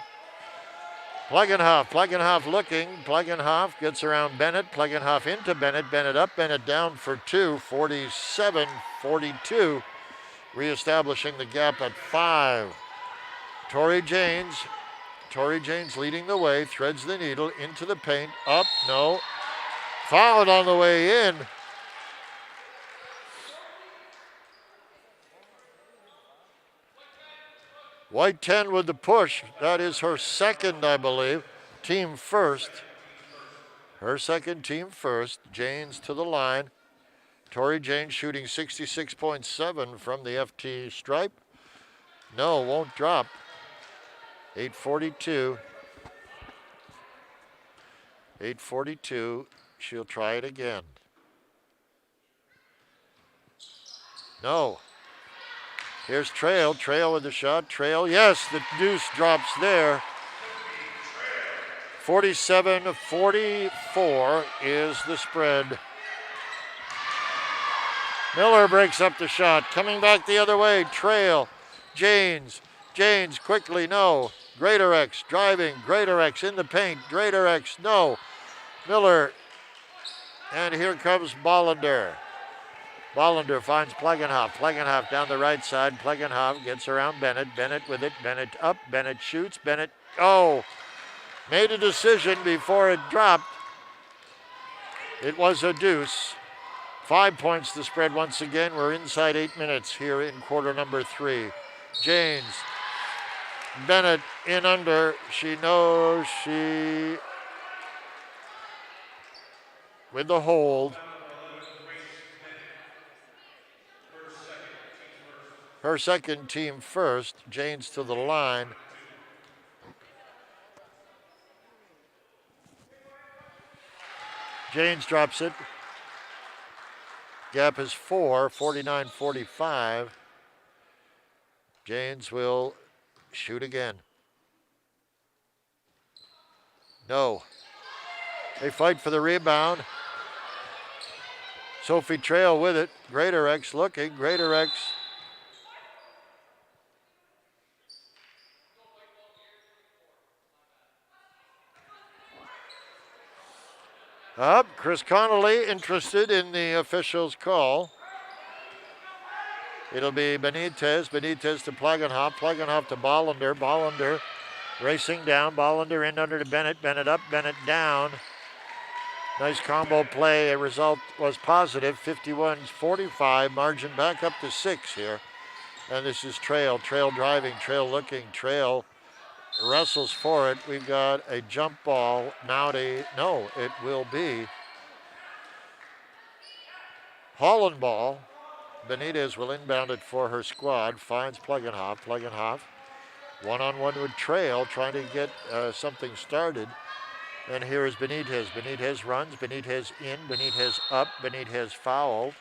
Plegenhoff looking. Plegenhoff gets around Bennett. Plegenhoff into Bennett. Bennett up, Bennett down for 2. 47-42. Reestablishing the gap at 5. Tori Janes leading the way, threads the needle into the paint, up, no. Fouled on the way in. White 10 with the push. That is her second, I believe. Team first. Her second, team first. Janes to the line. Tori Janes shooting 66.7 from the FT stripe. No, won't drop. 8:42. 8:42. She'll try it again. No. Here's Trail. Trail with the shot. Trail. Yes, the deuce drops there. 47-44 is the spread. Miller breaks up the shot. Coming back the other way. Trail. Janes quickly. No. Greatorex driving. Greatorex in the paint. Greatorex. No. Miller. And here comes Bollender. Bollender finds Plegenhoff. Plegenhoff down the right side. Plegenhoff gets around Bennett. Bennett with it. Bennett up. Bennett shoots. Bennett. Oh. Made a decision before it dropped. It was a deuce. 5 points the spread once again. We're inside 8 minutes here in quarter number 3. Janes. Bennett in under. She knows she with the hold. Her second, team first. Janes to the line. Janes drops it. Gap is 4, 49-45. Janes will shoot again. No. They fight for the rebound. Sophie Trail with it. Greatorex looking. Greatorex. Up. Chris Connolly interested in the official's call. It'll be Benitez. Benitez to Plegenhoff. Plegenhoff to Bollender. Bollender racing down. Bollender in under to Bennett. Bennett up. Bennett down. Nice combo play. A result was positive. 51-45. Margin back up to 6 here. And this is Trail. Trail driving. Trail looking. Trail wrestles for it. We've got a jump ball. Mountie. No, it will be Holland ball. Benitez will inbound it for her squad. Finds Plegenhoff. Plegenhoff one-on-one with Trail, trying to get something started. And here is Benitez. Benitez runs. Benitez in. Benitez up. Benitez fouled.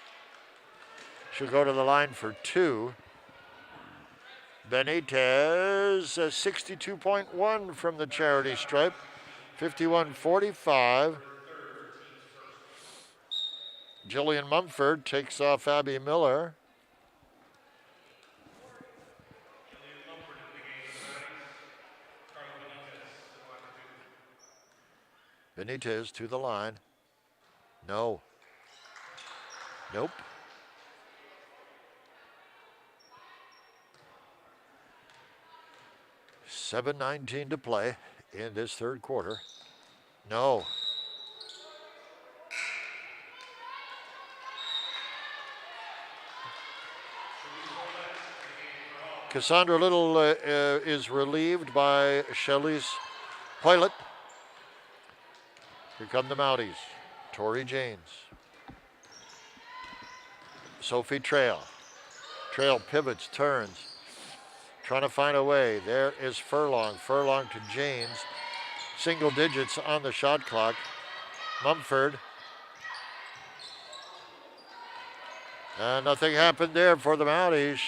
She'll go to the line for 2. Benitez, 62.1 from the charity stripe. 51-45. Jillian Mumford takes off Abby Miller. Benitez to the line. No. Nope. $7:19 to play in this third quarter. No. Cassandra Little is relieved by Shelly's Hoylett. Here come the Mounties. Tori Janes. Sophie Trail. Trail pivots, turns. Trying to find a way. There is Furlong. Furlong to Janes. Single digits on the shot clock. Mumford. And nothing happened there for the Mounties.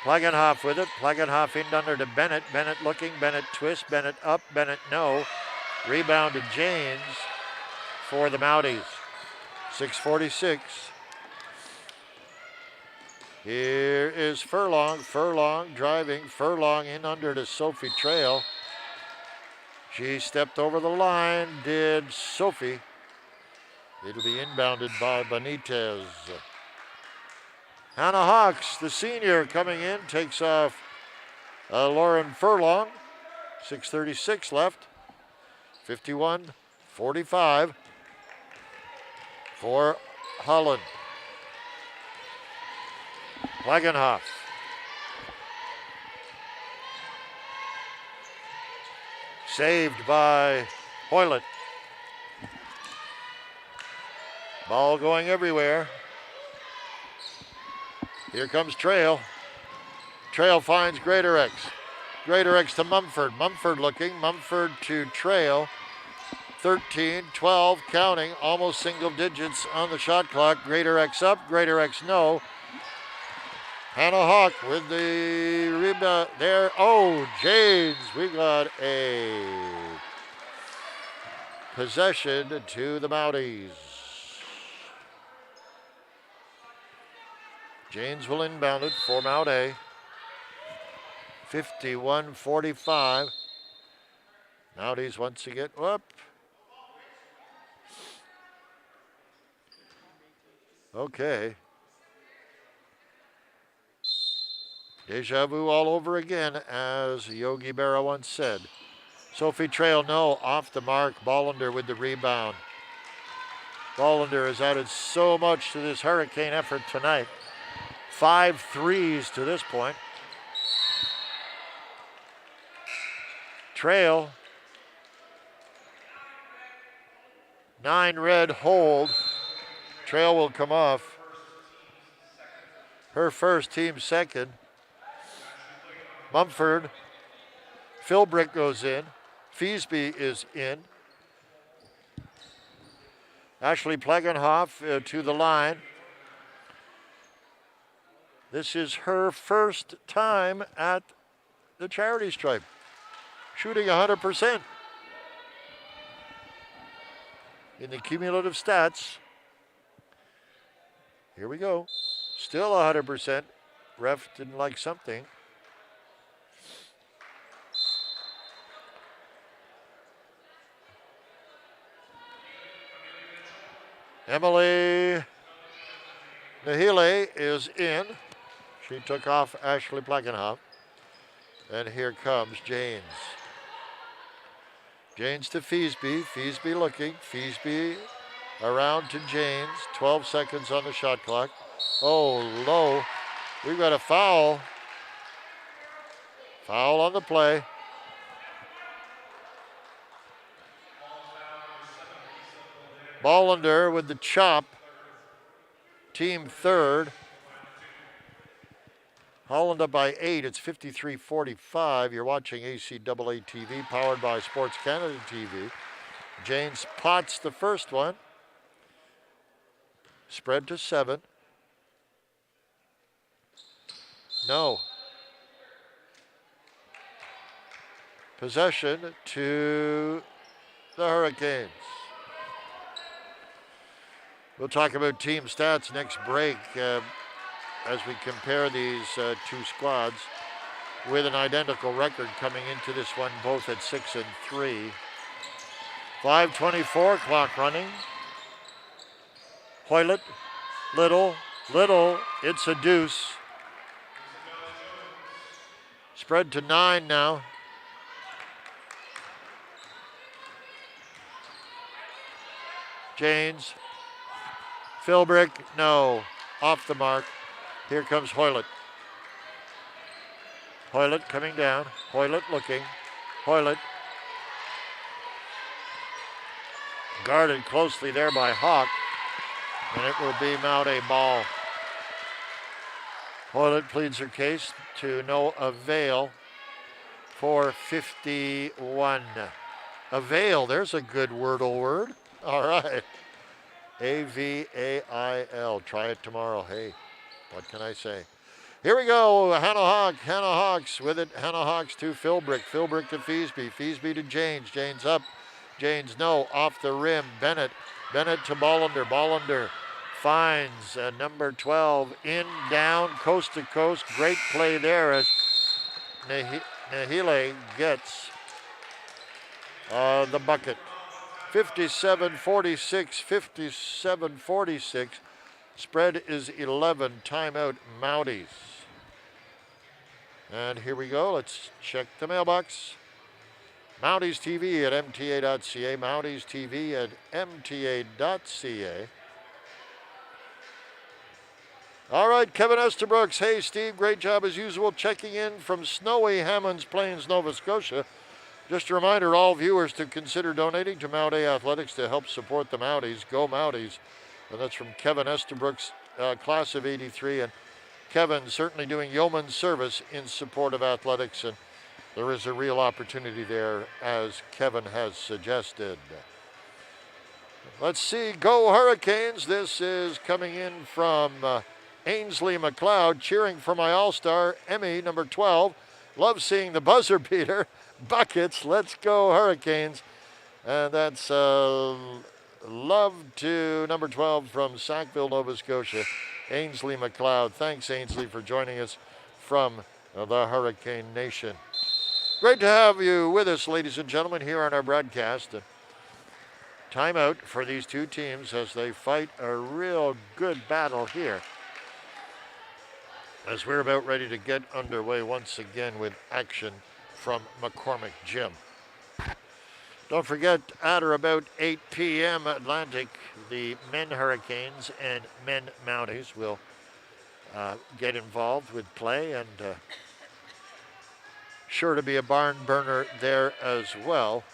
Plagenhoff with it. Plagenhoff in under to Bennett. Bennett looking. Bennett twist. Bennett up. Bennett no. Rebound to Janes for the Mounties. 6:46. Here is Furlong. Furlong driving. Furlong in under to Sophie Trail. She stepped over the line. Did Sophie. It'll be inbounded by Benitez. Hannah Hawks, the senior, coming in, takes off Lauren Furlong. 6:36 left. 51-45 for Holland. Plagenhoff. Saved by Hoylett. Ball going everywhere. Here comes Trail. Trail finds Greatorex. Greatorex to Mumford. Mumford looking. Mumford to Trail. 13, 12, counting. Almost single digits on the shot clock. Greatorex up. Greatorex no. Hannah Hawk with the rebound there. Oh, Janes. We got a possession to the Mounties. Janes will inbound it for Mount A. 51-45. Mounties once again. Whoop. Okay. Deja vu all over again, as Yogi Berra once said. Sophie Trail, no, off the mark. Bollender with the rebound. Bollender has added so much to this Hurricane effort tonight. 5 threes to this point. Trail. 9 red hold. Trail will come off. Her first, team second. Mumford. Philbrick goes in. Feasby is in. Ashley Plagenhoff to the line. This is her first time at the charity stripe. Shooting 100%. In the cumulative stats. Here we go. Still 100%. Ref didn't like something. Emily Nahile is in. She took off Ashley Plagenhoff. And here comes Janes. Janes to Feasby. Feasby looking. Feasby around to Janes. 12 seconds on the shot clock. Oh, low. We've got a foul. Foul on the play. Bollender with the chop. Team third. Holland up by 8. It's 53-45. You're watching ACAA TV, powered by Sports Canada TV. Janes pots the first one. Spread to 7. No. Possession to the Hurricanes. We'll talk about team stats next break as we compare these two squads with an identical record coming into this one, both at 6-3. 5:24 clock running. Hoylett, Little, it's a deuce. Spread to 9 now. Janes. Philbrick, no. Off the mark. Here comes Hoylett. Hoylett coming down. Hoylett looking. Hoylett. Guarded closely there by Hawk. And it will be Mount A ball. Hoylett pleads her case to no avail for 51. Avail, there's a good wordle word. All right. A-V-A-I-L. Try it tomorrow. Hey, what can I say? Here we go. Hannah Hawks with it. Hannah Hawks to Philbrick. Philbrick to Feasby. Feasby to Janes. Janes up. Janes no. Off the rim. Bennett to Bollander. Bollander finds number 12 in, down, coast to coast. Great play there as Nahile gets the bucket. 57-46, 57-46. Spread is 11. Timeout Mounties. And here we go. Let's check the mailbox. Mounties TV at mta.ca. Mounties TV at mta.ca. All right, Kevin Estabrooks. Hey, Steve, great job as usual checking in from snowy Hammonds Plains, Nova Scotia. Just a reminder, all viewers to consider donating to Mount A Athletics to help support the Mounties. Go Mounties. And that's from Kevin Estabrooks, class of 83. And Kevin certainly doing yeoman service in support of athletics. And there is a real opportunity there, as Kevin has suggested. Let's see. Go Hurricanes. This is coming in from Ainsley McLeod, cheering for my all-star, Emmy, number 12. Love seeing the buzzer beater. Buckets. Let's go Hurricanes. And that's love to number 12 from Sackville, Nova Scotia, Ainsley McLeod. Thanks, Ainsley, for joining us from the Hurricane Nation. Great to have you with us, ladies and gentlemen, here on our broadcast. Timeout for these two teams as they fight a real good battle here, as we're about ready to get underway once again with action from McCormick Gym. Don't forget, at or about 8 p.m. Atlantic, the men Hurricanes and men Mounties will get involved with play, and sure to be a barn burner there as well.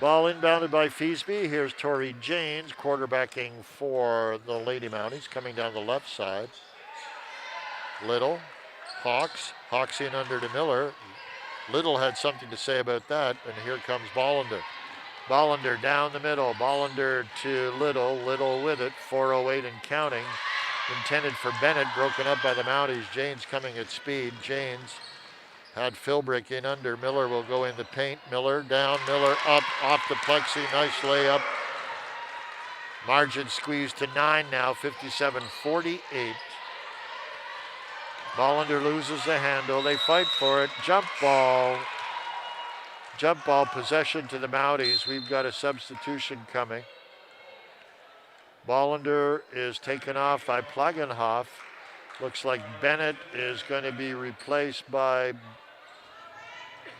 Ball inbounded by Feasby. Here's Tori Janes quarterbacking for the Lady Mounties, coming down the left side. Little, Hawks in under to Miller. Little had something to say about that, and here comes Bollander. Bollander down the middle. Bollander to Little. Little with it. 4:08 and counting. Intended for Bennett. Broken up by the Mounties. Janes coming at speed. Janes had Philbrick in under. Miller will go in the paint. Miller down. Miller up. Off the plexi. Nice layup. Margin squeezed to 9 now. 57-48. Bollander loses the handle. They fight for it. Jump ball. Jump ball possession to the Mounties. We've got a substitution coming. Bollander is taken off by Plagenhoff. Looks like Bennett is going to be replaced by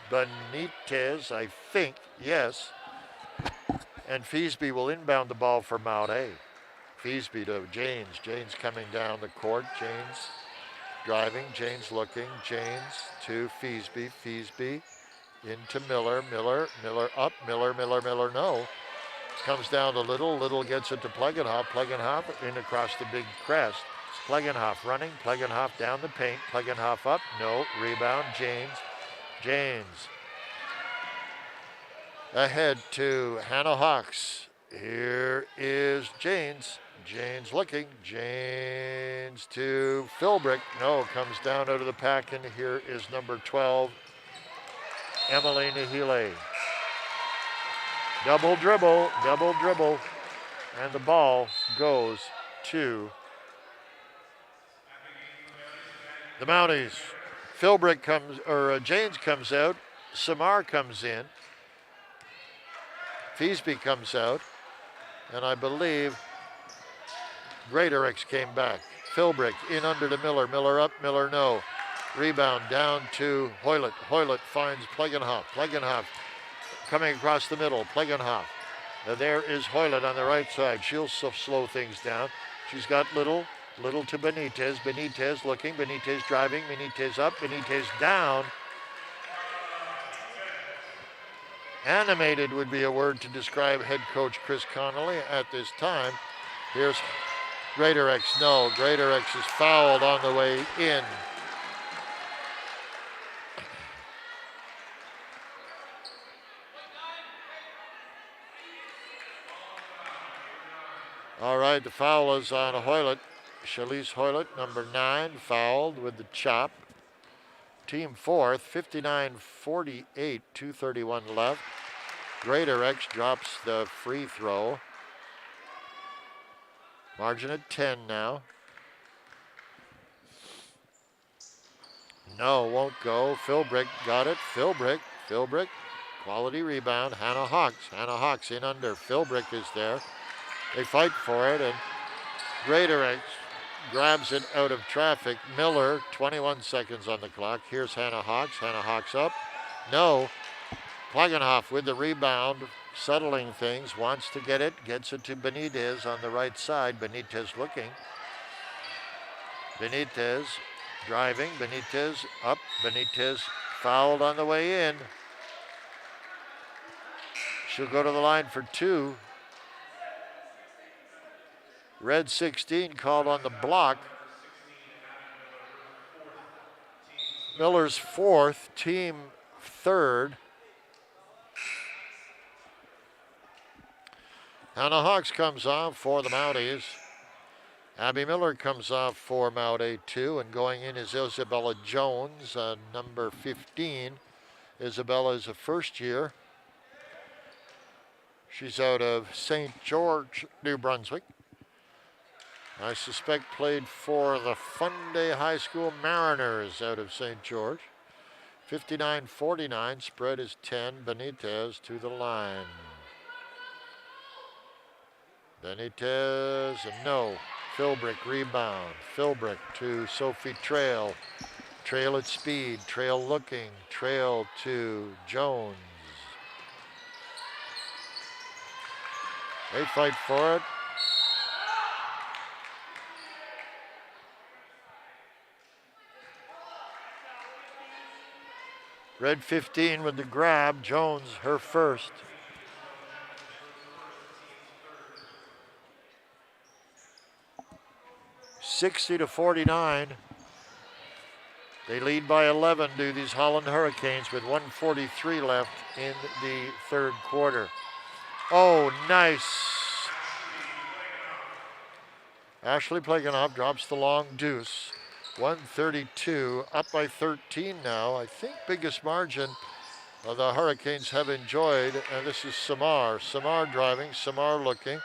Benitez, I think. Yes. And Feasby will inbound the ball for Mount A. Feasby to Janes. Janes coming down the court. Janes driving, Janes looking, Janes to Feasby, Feasby into Miller, Miller up, Miller, no. Comes down to Little, Little gets it to Plagenhoff, Plagenhoff in across the big crest. Plagenhoff running, Plagenhoff down the paint, Plagenhoff up, no, rebound, Janes. Ahead to Hannah Hawks. Here is Janes. Janes looking. Janes to Philbrick. No, comes down out of the pack, and here is number 12, Emily Nahile. Double dribble. And the ball goes to the Mounties. Philbrick comes, or Janes comes out. Samar comes in. Feasby comes out. And I believe Greatorex came back. Philbrick in under to Miller. Miller up, Miller no. Rebound down to Hoylett. Hoylett finds Plegenhoff. Plegenhoff coming across the middle. Plegenhoff. There is Hoylett on the right side. She'll slow things down. She's got Little to Benitez. Benitez looking. Benitez driving. Benitez up. Benitez down. Animated would be a word to describe head coach Chris Connolly at this time. Here's Greatorex. No, Greatorex is fouled on the way in. All right, the foul is on Hoylett. Shalise Hoylett, number 9, fouled with the chop. Team fourth, 59-48, 2:31 left. Greatorex drops the free throw. Margin at 10 now. No, won't go. Philbrick got it. Philbrick, quality rebound. Hannah Hawks in under. Philbrick is there. They fight for it, and Greatorex grabs it out of traffic. Miller, 21 seconds on the clock. Here's Hannah Hawks up. No. Plegenhoff with the rebound, settling things, wants to get it, gets it to Benitez on the right side. Benitez looking. Benitez driving. Benitez up. Benitez fouled on the way in. She'll go to the line for 2. Red 16 called on the block. Miller's 4th, team 3rd. Hannah Hawks comes off for the Mounties. Abby Miller comes off for Mount A2, and going in is Isabella Jones, number 15. Isabella is a first year. She's out of St. George, New Brunswick. I suspect played for the Funday High School Mariners out of St. George. 59-49, spread is 10. Benitez to the line. Benitez, no. Philbrick rebound. Philbrick to Sophie Trail. Trail at speed. Trail looking. Trail to Jones. They fight for it. Red 15 with the grab. Jones, her first. $60-49. They lead by 11, do these Holland Hurricanes, with 1:43 left in the third quarter. Oh, nice. Ashley Plegenhoff drops the long deuce. 132, up by 13 now. I think biggest margin the Hurricanes have enjoyed. And this is Samar. Samar driving, Samar looking.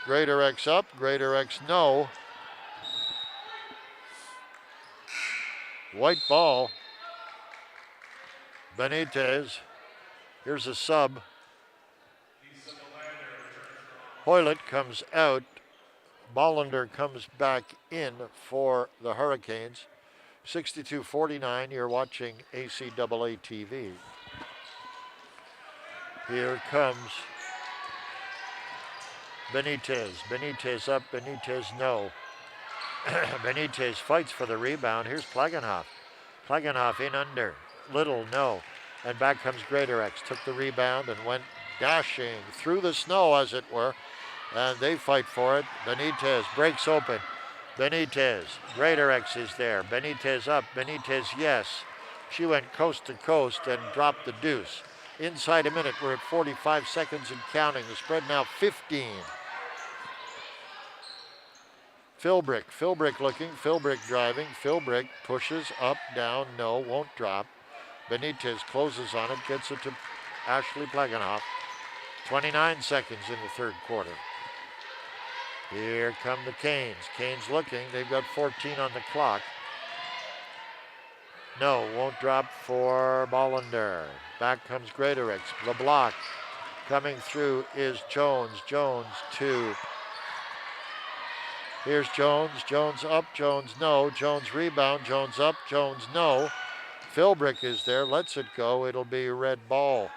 Greatorex up, Greatorex no. White ball. Benitez. Here's a sub. Hoylett comes out. Bollender comes back in for the Hurricanes. 62-49, you're watching ACAA TV. Here comes Benitez. Benitez up, Benitez no. Benitez fights for the rebound. Here's Plegenhoff. Plegenhoff in under. Little no. And back comes Greatorex. Took the rebound and went dashing through the snow, as it were. And they fight for it. Benitez breaks open. Benitez. Greatorex is there. Benitez up. Benitez, yes. She went coast to coast and dropped the deuce. Inside a minute, we're at 45 seconds and counting. The spread now 15. Philbrick looking. Philbrick driving. Philbrick pushes up, down, no, won't drop. Benitez closes on it, gets it to Ashley Plegenhoff. 29 seconds in the third quarter. Here come the Canes. Canes looking. They've got 14 on the clock. No, won't drop for Bollender. Back comes Greatorex. The block coming through is Jones. Jones to. Here's Jones. Jones up. Jones no. Jones rebound. Jones up. Jones no. Philbrick is there. Lets it go. It'll be red ball.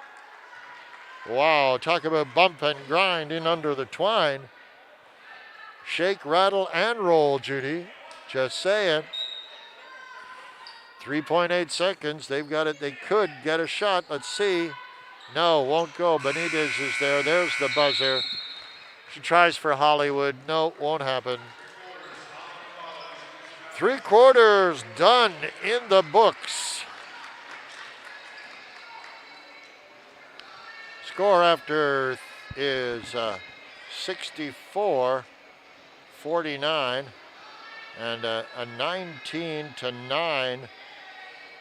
Wow, talk about bump and grind in under the twine. Shake, rattle, and roll, Judy. Just saying. 3.8 seconds. They've got it. They could get a shot. Let's see. No, won't go. Benitez is there. There's the buzzer. She tries for Hollywood. No, won't happen. 3/4 done in the books. Score after is 64-49 and a 19-9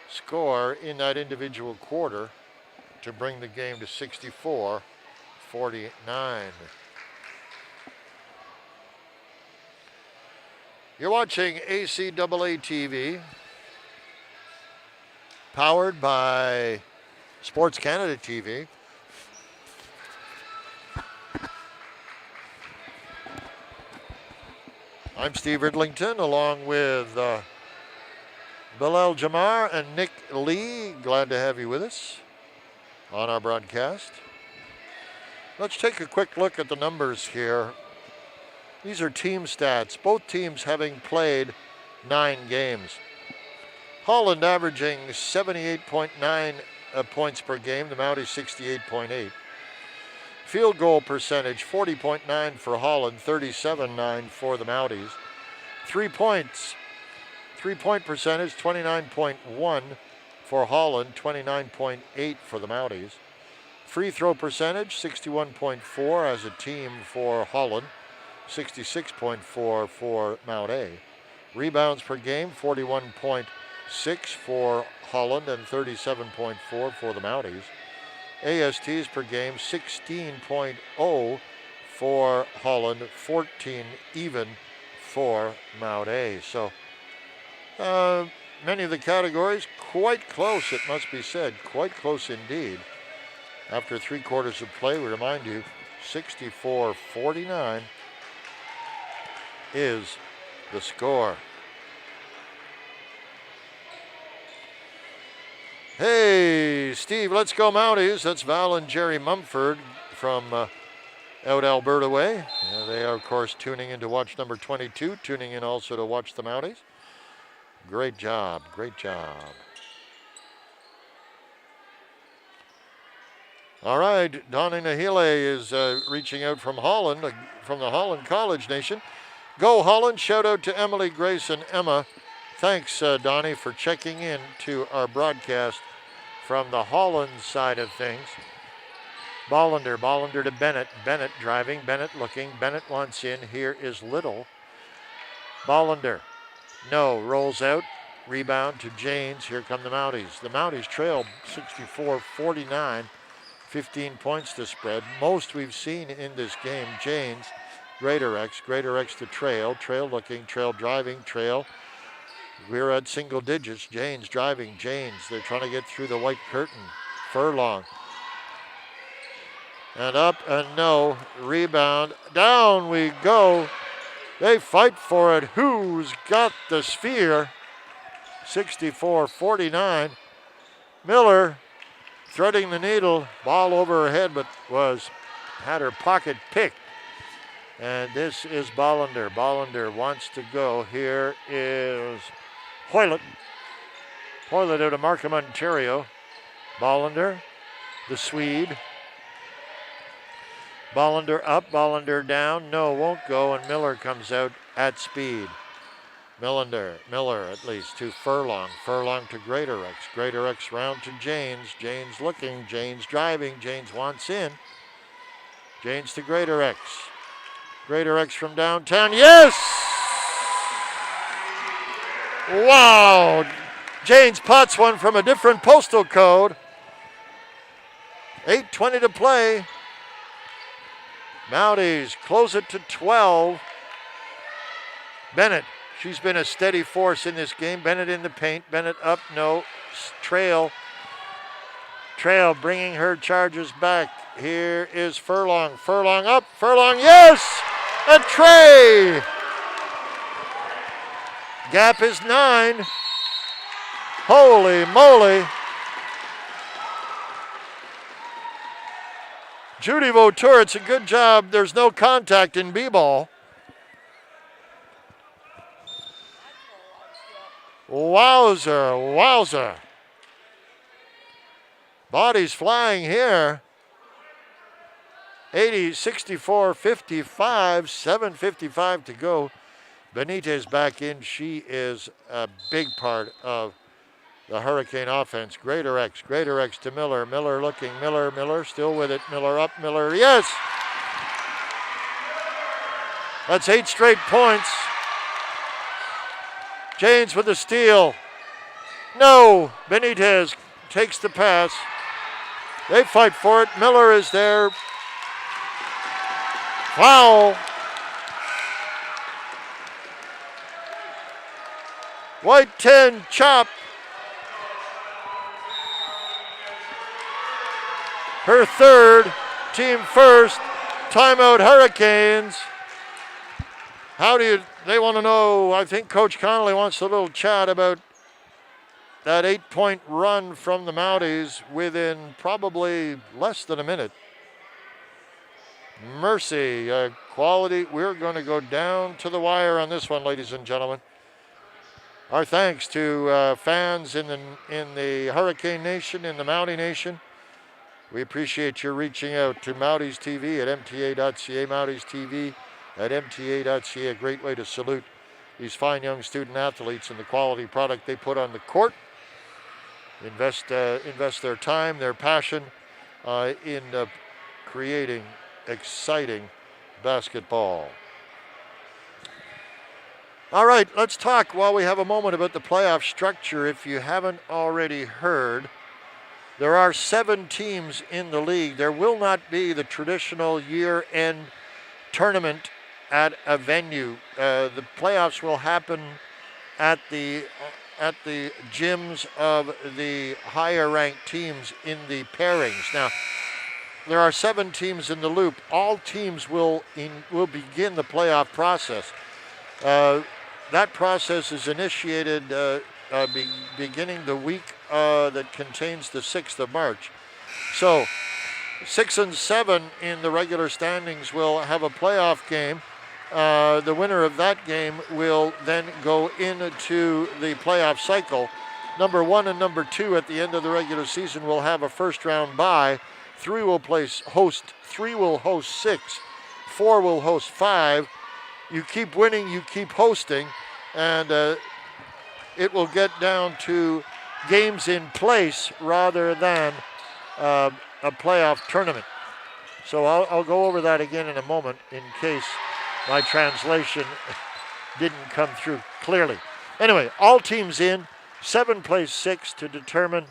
score in that individual quarter to bring the game to 64-49. You're watching ACAA TV, powered by Sports Canada TV. I'm Steve Ridlington, along with Bilal Jamar and Nick Lee. Glad to have you with us on our broadcast. Let's take a quick look at the numbers here. These are team stats, both teams having played 9 games. Holland averaging 78.9 points per game, the Mounties 68.8. Field goal percentage, 40.9 for Holland, 37.9 for the Mounties. 3 points. 3-point percentage, 29.1 for Holland, 29.8 for the Mounties. Free throw percentage, 61.4 as a team for Holland, 66.4 for Mount A. Rebounds per game, 41.6 for Holland and 37.4 for the Mounties. ASTs per game, 16.0 for Holland, 14 even for Mount A. So many of the categories quite close, it must be said, quite close indeed. After 3/4 of play, we remind you, 64-49 is the score. Hey, Steve, let's go Mounties. That's Val and Jerry Mumford from out Alberta way. They are, of course, tuning in to watch number 22, tuning in also to watch the Mounties. Great job, great job. All right, Donnie Nahile is reaching out from Holland, from the Holland College Nation. Go Holland, shout out to Emily, Grace, and Emma. Thanks, Donnie, for checking in to our broadcast from the Holland side of things. Bollender to Bennett. Bennett driving, Bennett looking. Bennett wants in. Here is Little. Bollender. No, rolls out. Rebound to Janes. Here come the Mounties. The Mounties trail 64-49. 15 points to spread. Most we've seen in this game. Janes, Greatorex to Trail. Trail looking, Trail driving, Trail. We're at single digits. Janes driving, Janes. They're trying to get through the white curtain. Furlong. And up and no. Rebound. Down we go. They fight for it. Who's got the sphere? 64-49. Miller threading the needle. Ball over her head, but had her pocket picked. And this is Bollender. Bollender wants to go. Here is Hoylett. Hoylett out of Markham, Ontario. Bollender, the Swede. Bollender up, Bollender down. No, won't go, and Miller comes out at speed. Miller at least to Furlong. Furlong to Greatorex. Greatorex round to Janes. Janes looking, Janes driving. Janes wants in. Janes to Greatorex. Greatorex from downtown. Yes! Wow! Janes pots one from a different postal code. 8:20 to play. Mounties close it to 12. Bennett, she's been a steady force in this game. Bennett in the paint. Bennett up, no. Trail bringing her charges back. Here is Furlong. Furlong up. Furlong, yes! A tray! Gap is 9. Holy moly. Judy Vautour, it's a good job. There's no contact in B-ball. Wowzer. Bodies flying here. 80, 64, 55, 7:55 to go. Benitez back in. She is a big part of the Hurricane offense. Greater X to Miller. Miller looking. Miller still with it. Miller up. Miller, yes! That's 8 straight points. Janes with the steal. No! Benitez takes the pass. They fight for it. Miller is there. Foul. White 10, chop. Her third, team first. Timeout Hurricanes. They want to know, I think Coach Connolly wants a little chat about that 8-point run from the Mounties within probably less than a minute. Mercy, quality. We're going to go down to the wire on this one, ladies and gentlemen. Our thanks to fans in the Hurricane Nation, in the Mountie Nation. We appreciate your reaching out to Mounties TV at mta.ca, Mounties TV at mta.ca. A great way to salute these fine young student athletes and the quality product they put on the court. Invest their time, their passion in creating exciting basketball. All right, let's talk while we have a moment about the playoff structure. If you haven't already heard, there are 7 teams in the league. There will not be the traditional year-end tournament at a venue. The playoffs will happen at the gyms of the higher-ranked teams in the pairings. Now, there are 7 teams in the loop. All teams will begin the playoff process. That process is initiated beginning the week that contains the 6th of March. So 6 and 7 in the regular standings will have a playoff game. The winner of that game will then go into the playoff cycle. Number 1 and number 2 at the end of the regular season will have a first round bye. 3 will host 6. 4 will host 5. You keep winning, you keep hosting, and it will get down to games in place rather than a playoff tournament. So I'll go over that again in a moment in case my translation didn't come through clearly. Anyway, all teams in. 7 plays 6 to determine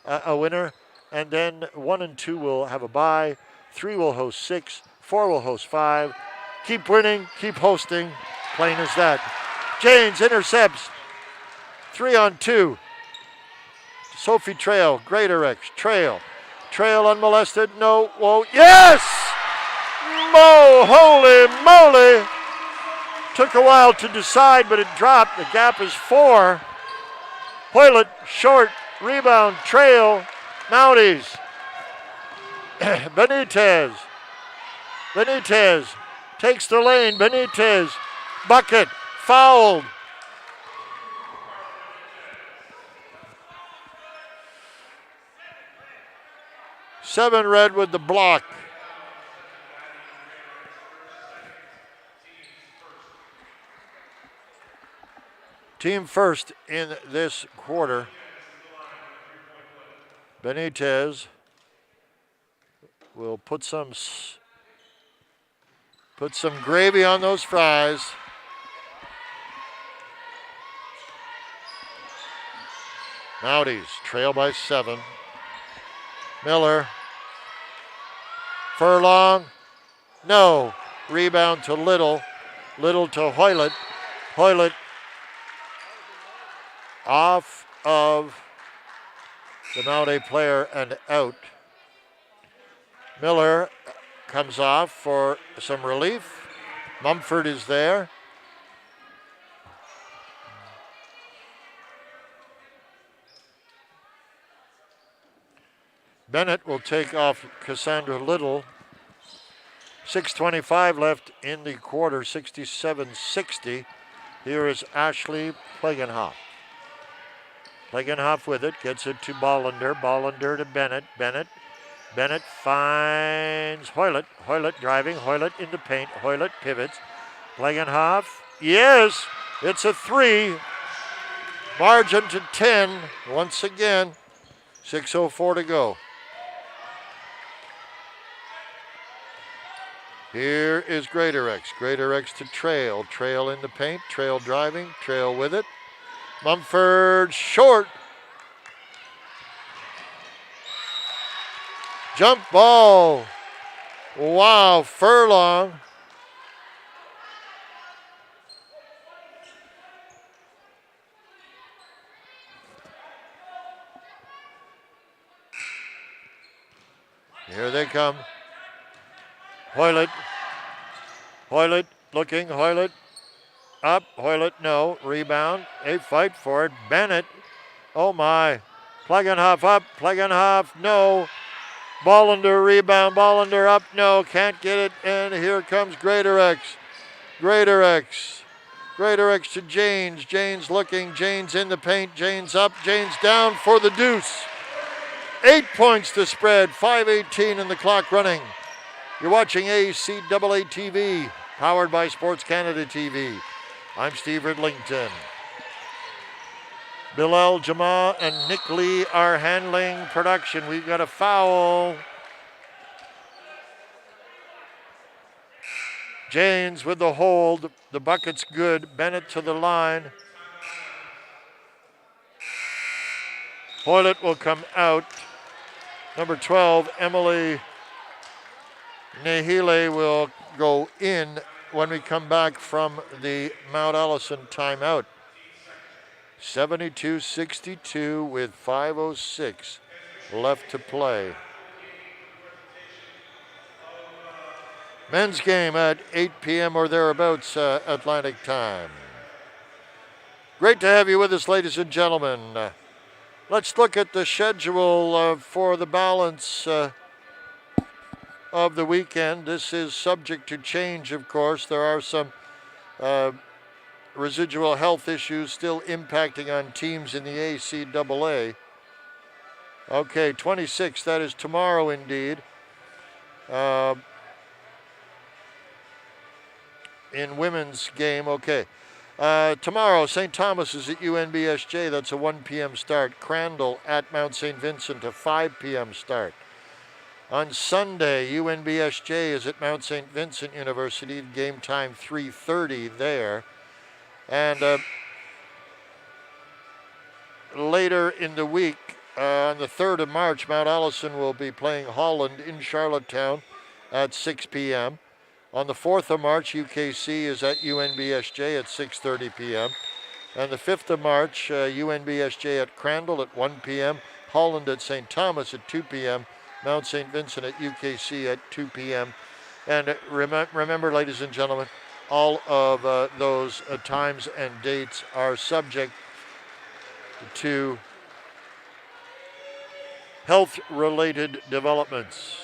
a winner, and then 1 and 2 will have a bye. 3 will host 6. 4 will host 5. Keep winning, keep hosting. Plain as that. Janes intercepts. 3 on 2. Sophie Trail, Greater X, Trail unmolested, no, whoa, yes! Holy moly! Took a while to decide, but it dropped. The gap is 4. Hoylett, short, rebound, Trail, Mounties. Benitez takes the lane, Benitez, bucket, fouled. Seven red with the block. Team first in this quarter. Benitez will put some gravy on those fries. Mounties trail by 7. Miller. Furlong. No. Rebound to Little. Little to Hoylett. Hoylett off of the Mount A player and out. Miller comes off for some relief. Mumford is there. Bennett will take off Cassandra Little. 6:25 left in the quarter, 67-60. Here is Ashley Plegenhoff. Plegenhoff with it, gets it to Bollender. Bollender to Bennett. Bennett finds Hoylett. Hoylett driving. Hoylett into paint. Hoylett pivots. Plegenhoff. Yes, it's a 3. Margin to 10 once again. 6:04 to go. Here is Greatorex. Greatorex to Trail. Trail in the paint. Trail driving. Trail with it. Mumford short. Jump ball. Wow, Furlong. Here they come. Hoylett. Hoylett looking. Hoylett up. Hoylett no. Rebound. They fight for it. Bennett. Oh my. Plegenhoff up. Plegenhoff no. Bollender rebound. Bollender up. No. Can't get it. And here comes Greatorex. Greatorex. Greatorex to Janes. Janes looking. Janes in the paint. Janes up. Janes down for the deuce. 8 points to spread. 5:18 in the clock running. You're watching ACAA TV, powered by Sports Canada TV. I'm Steve Ridlington. Bilal Jama and Nick Lee are handling production. We've got a foul. Janes with the hold. The bucket's good. Bennett to the line. Hoylett will come out. Number 12, Emily Nahile will go in when we come back from the Mount Allison timeout. 72-62 with 5:06 left to play. Men's game at 8 p.m. or thereabouts Atlantic time. Great to have you with us, ladies and gentlemen. Let's look at the schedule for the balance of the weekend. This is subject to change, of course. There are some residual health issues still impacting on teams in the ACAA. Okay, 26, that is tomorrow indeed. In women's game, okay. Tomorrow, St. Thomas is at UNBSJ. That's a 1 p.m. start. Crandall at Mount St. Vincent, a 5 p.m. start. On Sunday, UNBSJ is at Mount St. Vincent University. Game time 3:30 there. And later in the week, on the 3rd of March, Mount Allison will be playing Holland in Charlottetown at 6 p.m. On the 4th of March, UKC is at UNBSJ at 6:30 p.m. And the 5th of March, UNBSJ at Crandall at 1 p.m. Holland at St. Thomas at 2 p.m. Mount St. Vincent at UKC at 2 p.m. And remember, ladies and gentlemen, all of those times and dates are subject to health-related developments.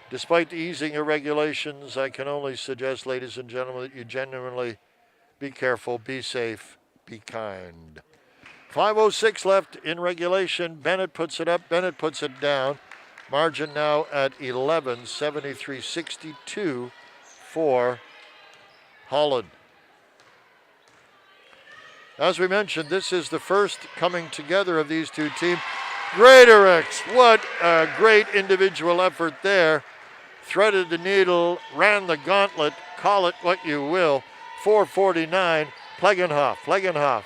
Despite the easing of regulations, I can only suggest, ladies and gentlemen, that you genuinely be careful, be safe, be kind. 5:06 left in regulation. Bennett puts it up. Bennett puts it down. Margin now at 11, 73-62 for Holland. As we mentioned, this is the first coming together of these two teams. Greatorex, what a great individual effort there. Threaded the needle, ran the gauntlet, call it what you will. 4:49, Plegenhoff.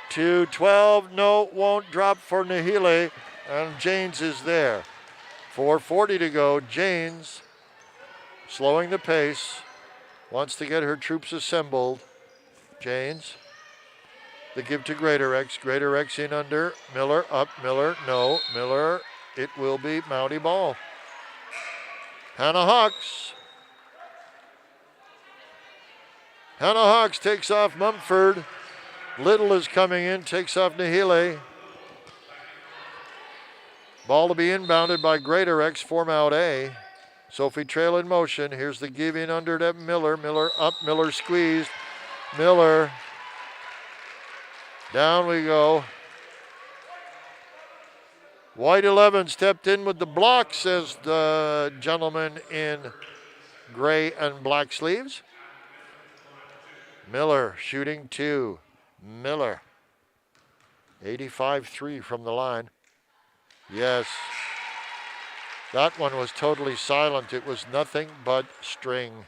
2:12, no, won't drop for Nahile, and Janes is there. 4:40 to go, Janes slowing the pace. Wants to get her troops assembled. Janes. The give to Greater X. Greater X in under. Miller up. Miller. No. Miller. It will be Mountie ball. Hannah Hawks. Hannah Hawks takes off Mumford. Little is coming in. Takes off Nahile. Ball to be inbounded by Greater X. Form out A. Sophie Trail in motion. Here's the give in under to Miller. Miller up. Miller squeezed. Miller. Down we go. White 11 stepped in with the block, says the gentleman in gray and black sleeves. Miller shooting 2. Miller. 85-3 from the line. Yes. That one was totally silent. It was nothing but string.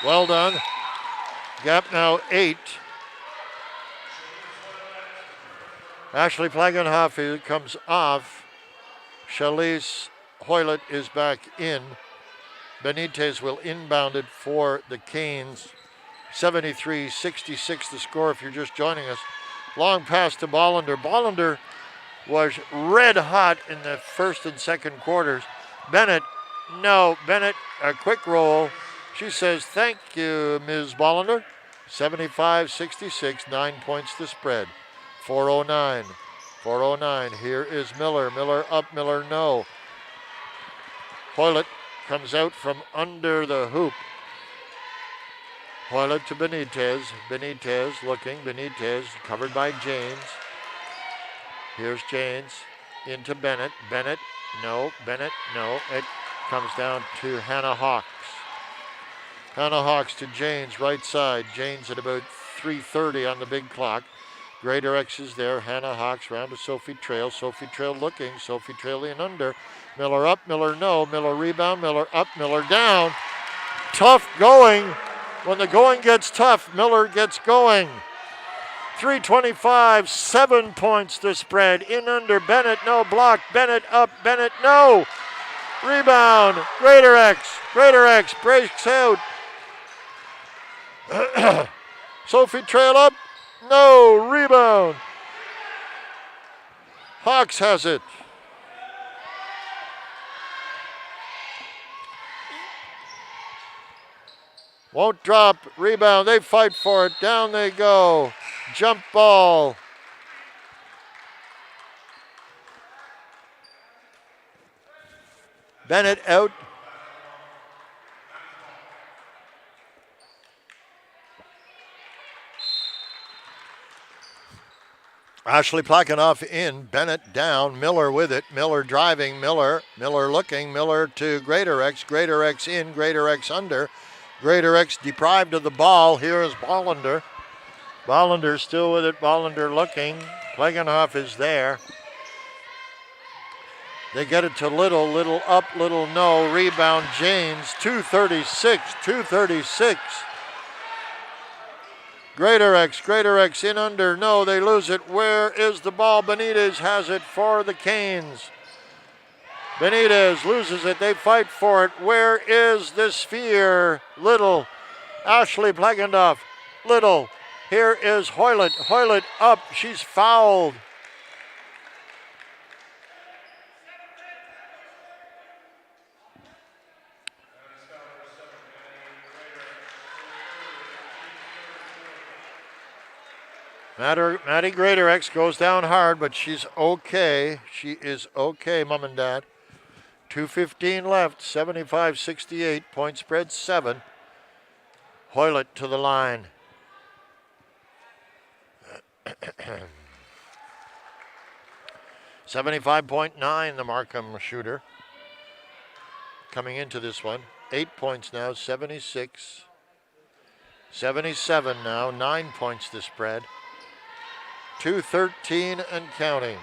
Well done. Gap now 8. Ashley Plagenhoff comes off. Shalise Hoylett is back in. Benitez will inbound it for the Canes. 73-66 the score if you're just joining us. Long pass to Bollender. Bollender was red hot in the first and second quarters. Bennett, no. Bennett, a quick roll. She says, thank you, Ms. Bollender. 75-66, 9 points to spread. 4:09. 4:09. Here is Miller. Miller up, Miller no. Hoylett comes out from under the hoop. Hoylett to Benitez. Benitez looking. Benitez covered by Janes. Here's Janes into Bennett. Bennett, no. Bennett, no. It comes down to Hannah Hawks. Hannah Hawks to Janes, right side. Janes at about 3:30 on the big clock. Greater X is there. Hannah Hawks round to Sophie Trail. Sophie Trail looking. Sophie Trail in under. Miller up, Miller no. Miller rebound, Miller up, Miller down. Tough going. When the going gets tough, Miller gets going. 3:25, 7 points to spread. In under, Bennett no. Block, Bennett up, Bennett no. Rebound, Greater X. Greater X breaks out. Sophie Trail up. No. Rebound. Hawks has it. Won't drop. Rebound. They fight for it. Down they go. Jump ball. Bennett out. Ashley Plakenhoff in, Bennett down, Miller with it, Miller driving, Miller looking, Miller to Greater X in, Greater X under, Greater X deprived of the ball. Here is Bollender. Bollender still with it, Bollender looking, Plakenhoff is there. They get it to Little, Little up, Little no, rebound Janes, 2:36. Greater X in under, no, they lose it. Where is the ball? Benitez has it for the Canes. Benitez loses it, they fight for it. Where is the sphere? Little, Ashley Plagendoff, Little. Here is Hoylett, Hoylett up, she's fouled. Maddie Greater X goes down hard, but she's okay. She is okay, Mom and Dad. 2:15 left, 75-68, point spread 7. Hoylett to the line. 75.9, the Markham shooter. Coming into this one. 8 points now, 76. 77 now, 9 points to spread. 2:13 and counting.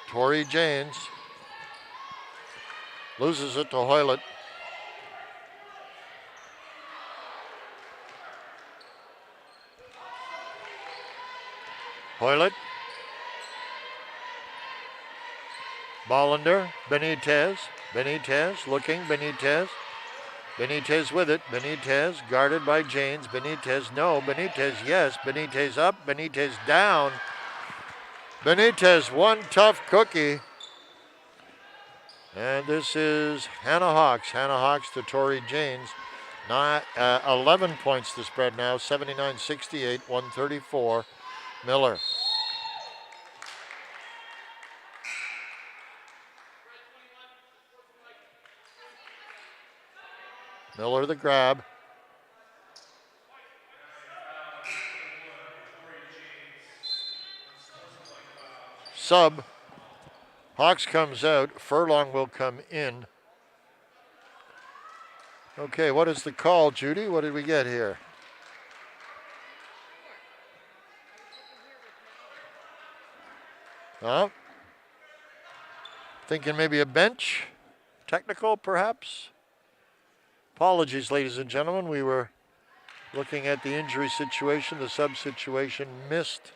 Tori Janes loses it to Hoylett. Hoylett. Bollender. Benitez. Benitez looking. Benitez. Benitez with it. Benitez guarded by Janes. Benitez no. Benitez yes. Benitez up. Benitez down. Benitez one tough cookie. And this is Hannah Hawks. Hannah Hawks to Tori Janes. 11 points to spread now. 79-68. 134. Miller. Miller the grab. Sub. Hawks comes out. Furlong will come in. Okay, what is the call, Judy? What did we get here? Huh? Thinking maybe a bench? Technical, perhaps? Apologies, ladies and gentlemen. We were looking at the injury situation. The sub situation missed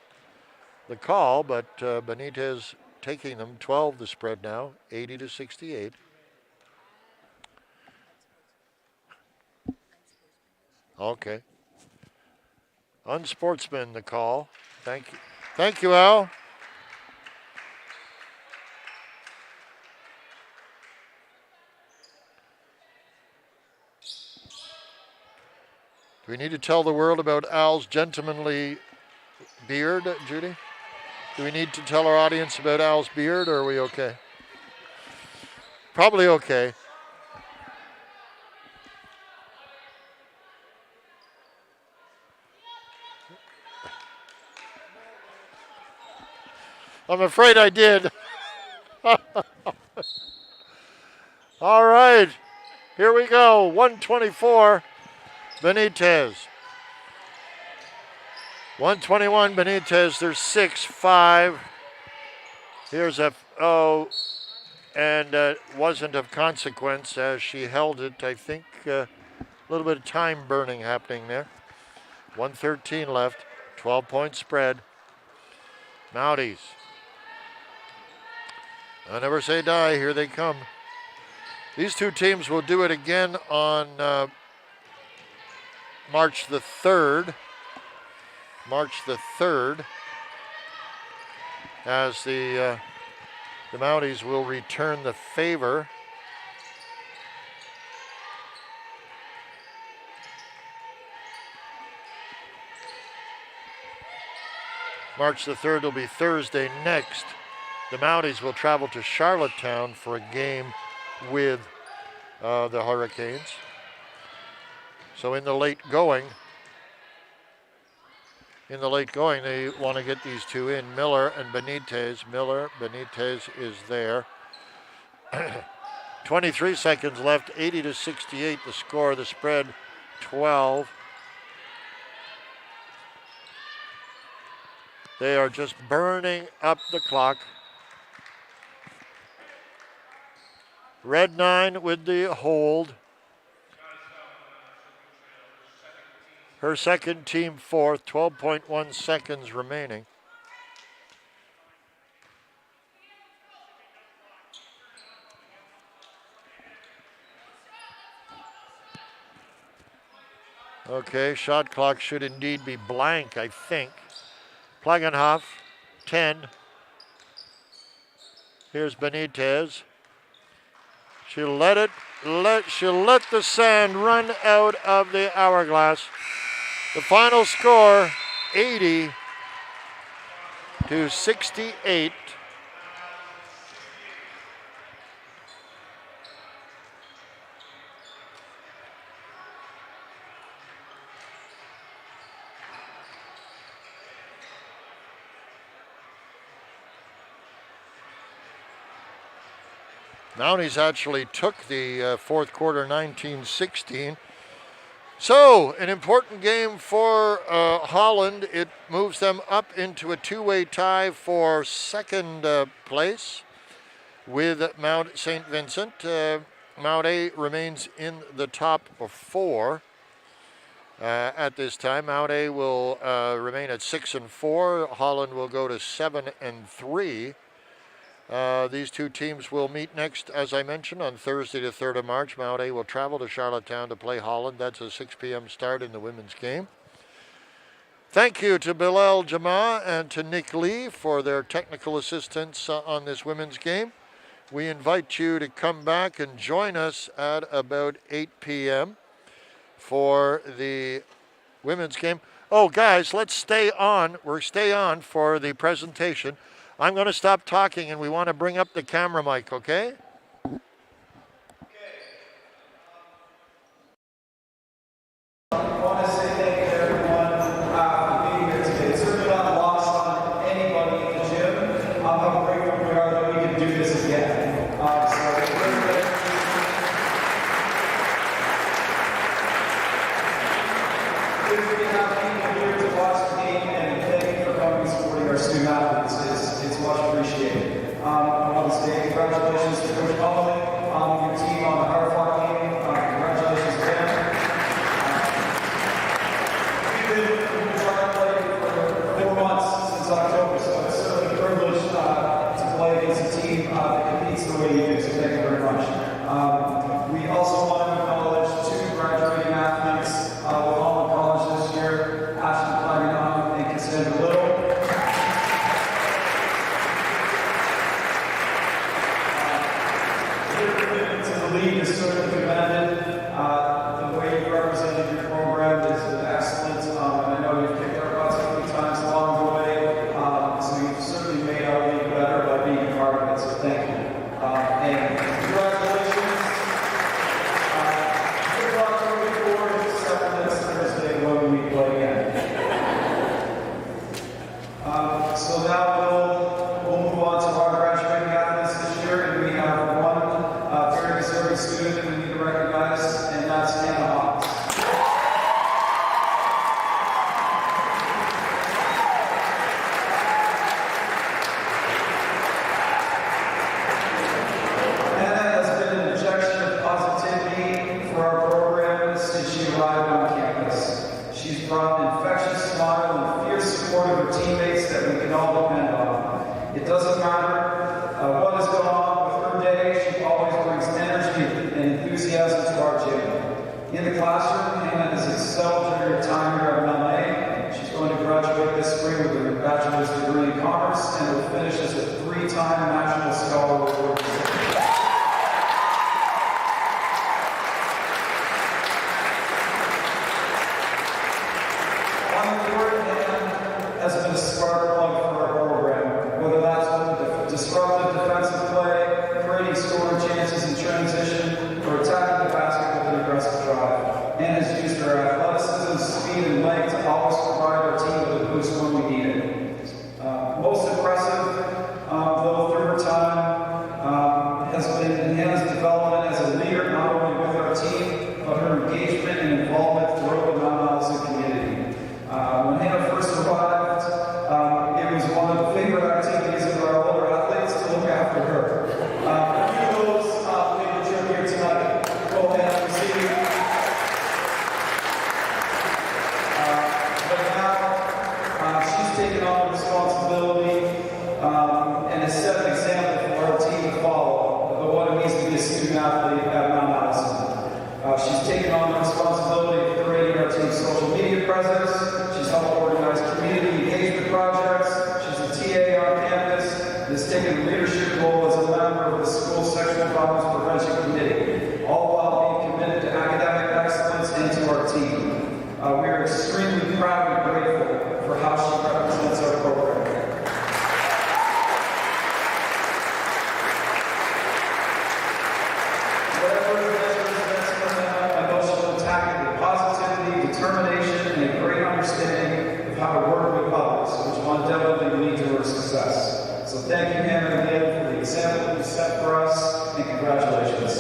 the call, but Benitez taking them. 12 the spread now, 80-68. Okay. Unsportsman the call. Thank you. Thank you, Al. Do we need to tell the world about Al's gentlemanly beard, Judy? Do we need to tell our audience about Al's beard, or are we okay? Probably okay. I'm afraid I did. All right, here we go. 124, Benitez. 121, Benitez. There's 6-5. Here's and wasn't of consequence as she held it. I think a little bit of time burning happening there. 1:13 left, 12-point spread. Mounties. I never say die, here they come. These two teams will do it again on March the 3rd. March the 3rd, as the Mounties will return the favor. March the 3rd will be Thursday next. The Mounties will travel to Charlottetown for a game with the Hurricanes. So in the late going, they want to get these two in. Miller and Benitez. Benitez is there. 23 seconds left, 80-68 the score, the spread 12. They are just burning up the clock. Red 9 with the hold. Her second team fourth, 12.1 seconds remaining. Okay, shot clock should indeed be blank, I think. Plagenhoff, 10. Here's Benitez. She'll let the sand run out of the hourglass. The final score, 80-68. Mounties actually took the fourth quarter 19-16. So, an important game for Holland. It moves them up into a two-way tie for second place with Mount St. Vincent. Mount A remains in the top four. at this time. Mount A will remain at 6-4. Holland will go to 7-3. These two teams will meet next, as I mentioned, on Thursday, the 3rd of March. Mount A will travel to Charlottetown to play Holland. That's a 6 p.m. start in the women's game. Thank you to Bilal Jama and to Nick Lee for their technical assistance on this women's game. We invite you to come back and join us at about 8 p.m. for the women's game. Oh, guys, let's stay on. Stay on for the presentation. I'm going to stop talking, and we want to bring up the camera mic, okay? I want to say thank you to everyone for being here today. It's certainly not lost on anybody in the gym how grateful we are that we can do this again. If we have people here to watch the game, and thank you for coming and supporting our student athletes. It's much appreciated. I want to say congratulations to Coach Holland, your team on the hard fought game. Congratulations to them. We've been trying to play for 4 months since October, so it's certainly a privilege to play against a team that competes the way you do, so thank you very much. We also want to acknowledge 2 graduating athletes with Holland College this year, Allison and Cassandra Little. Your commitment to the league is certainly commended. The way you represented your program is excellent, and I know you've kicked our butts a few times along the way, so you've certainly made our league better by being a part of it, so thank you. And congratulations. Good luck moving forward to 7 next Thursday when we play again. So now we'll move on to our graduating athletes this year, and we have one very deserving student that we need to recognize, and that's Hannah Hawks. Hannah has been an injection of positivity for our program since she arrived on campus. She's brought an infectious smile and fierce support of her teammates that we can all depend on. It doesn't matter what has gone on with her day, she always brings energy and enthusiasm to our gym. In the classroom, Hannah has excelled during her time here at Mount A. She's going to graduate this spring with a bachelor's degree in commerce and will finish as a 3-time National Scholar Award recipient. On the court, Hannah has been a spark plug for our program, whether that's with disruptive defensive play, creating scoring chances in transition, or attacking the basket with an aggressive drive. Hannah has used her athleticism, speed, and length to always provide our team with a boost when we need it. Most impressive, though, through her time, has been Hannah's development as a leader, not only with our team, but her engagement and involvement throughout the Mount Allison community. When Hannah first arrived, it was one of the favorite activities of our older athletes to look after her. A few of those made the trip here tonight. Go Hannah, we see you. But now, she's taken on the responsibility and has set an example for our team to follow of what it means to be a student athlete at Mount Allison. She's taken on the responsibility of creating our team's social media presence. She's helped organize community engagement projects. She's a TA on campus and has taken a leadership role as a member of the school sexual violence prevention committee, all while being committed to academic excellence and to our team. We are extremely proud and grateful for how she represents our program. Whatever it is for Hannah, I know she'll attack it with positivity, determination, and a great understanding of how to work with others, which will undoubtedly lead to her success. So thank you, Hannah, again, for the example you set for us, and congratulations.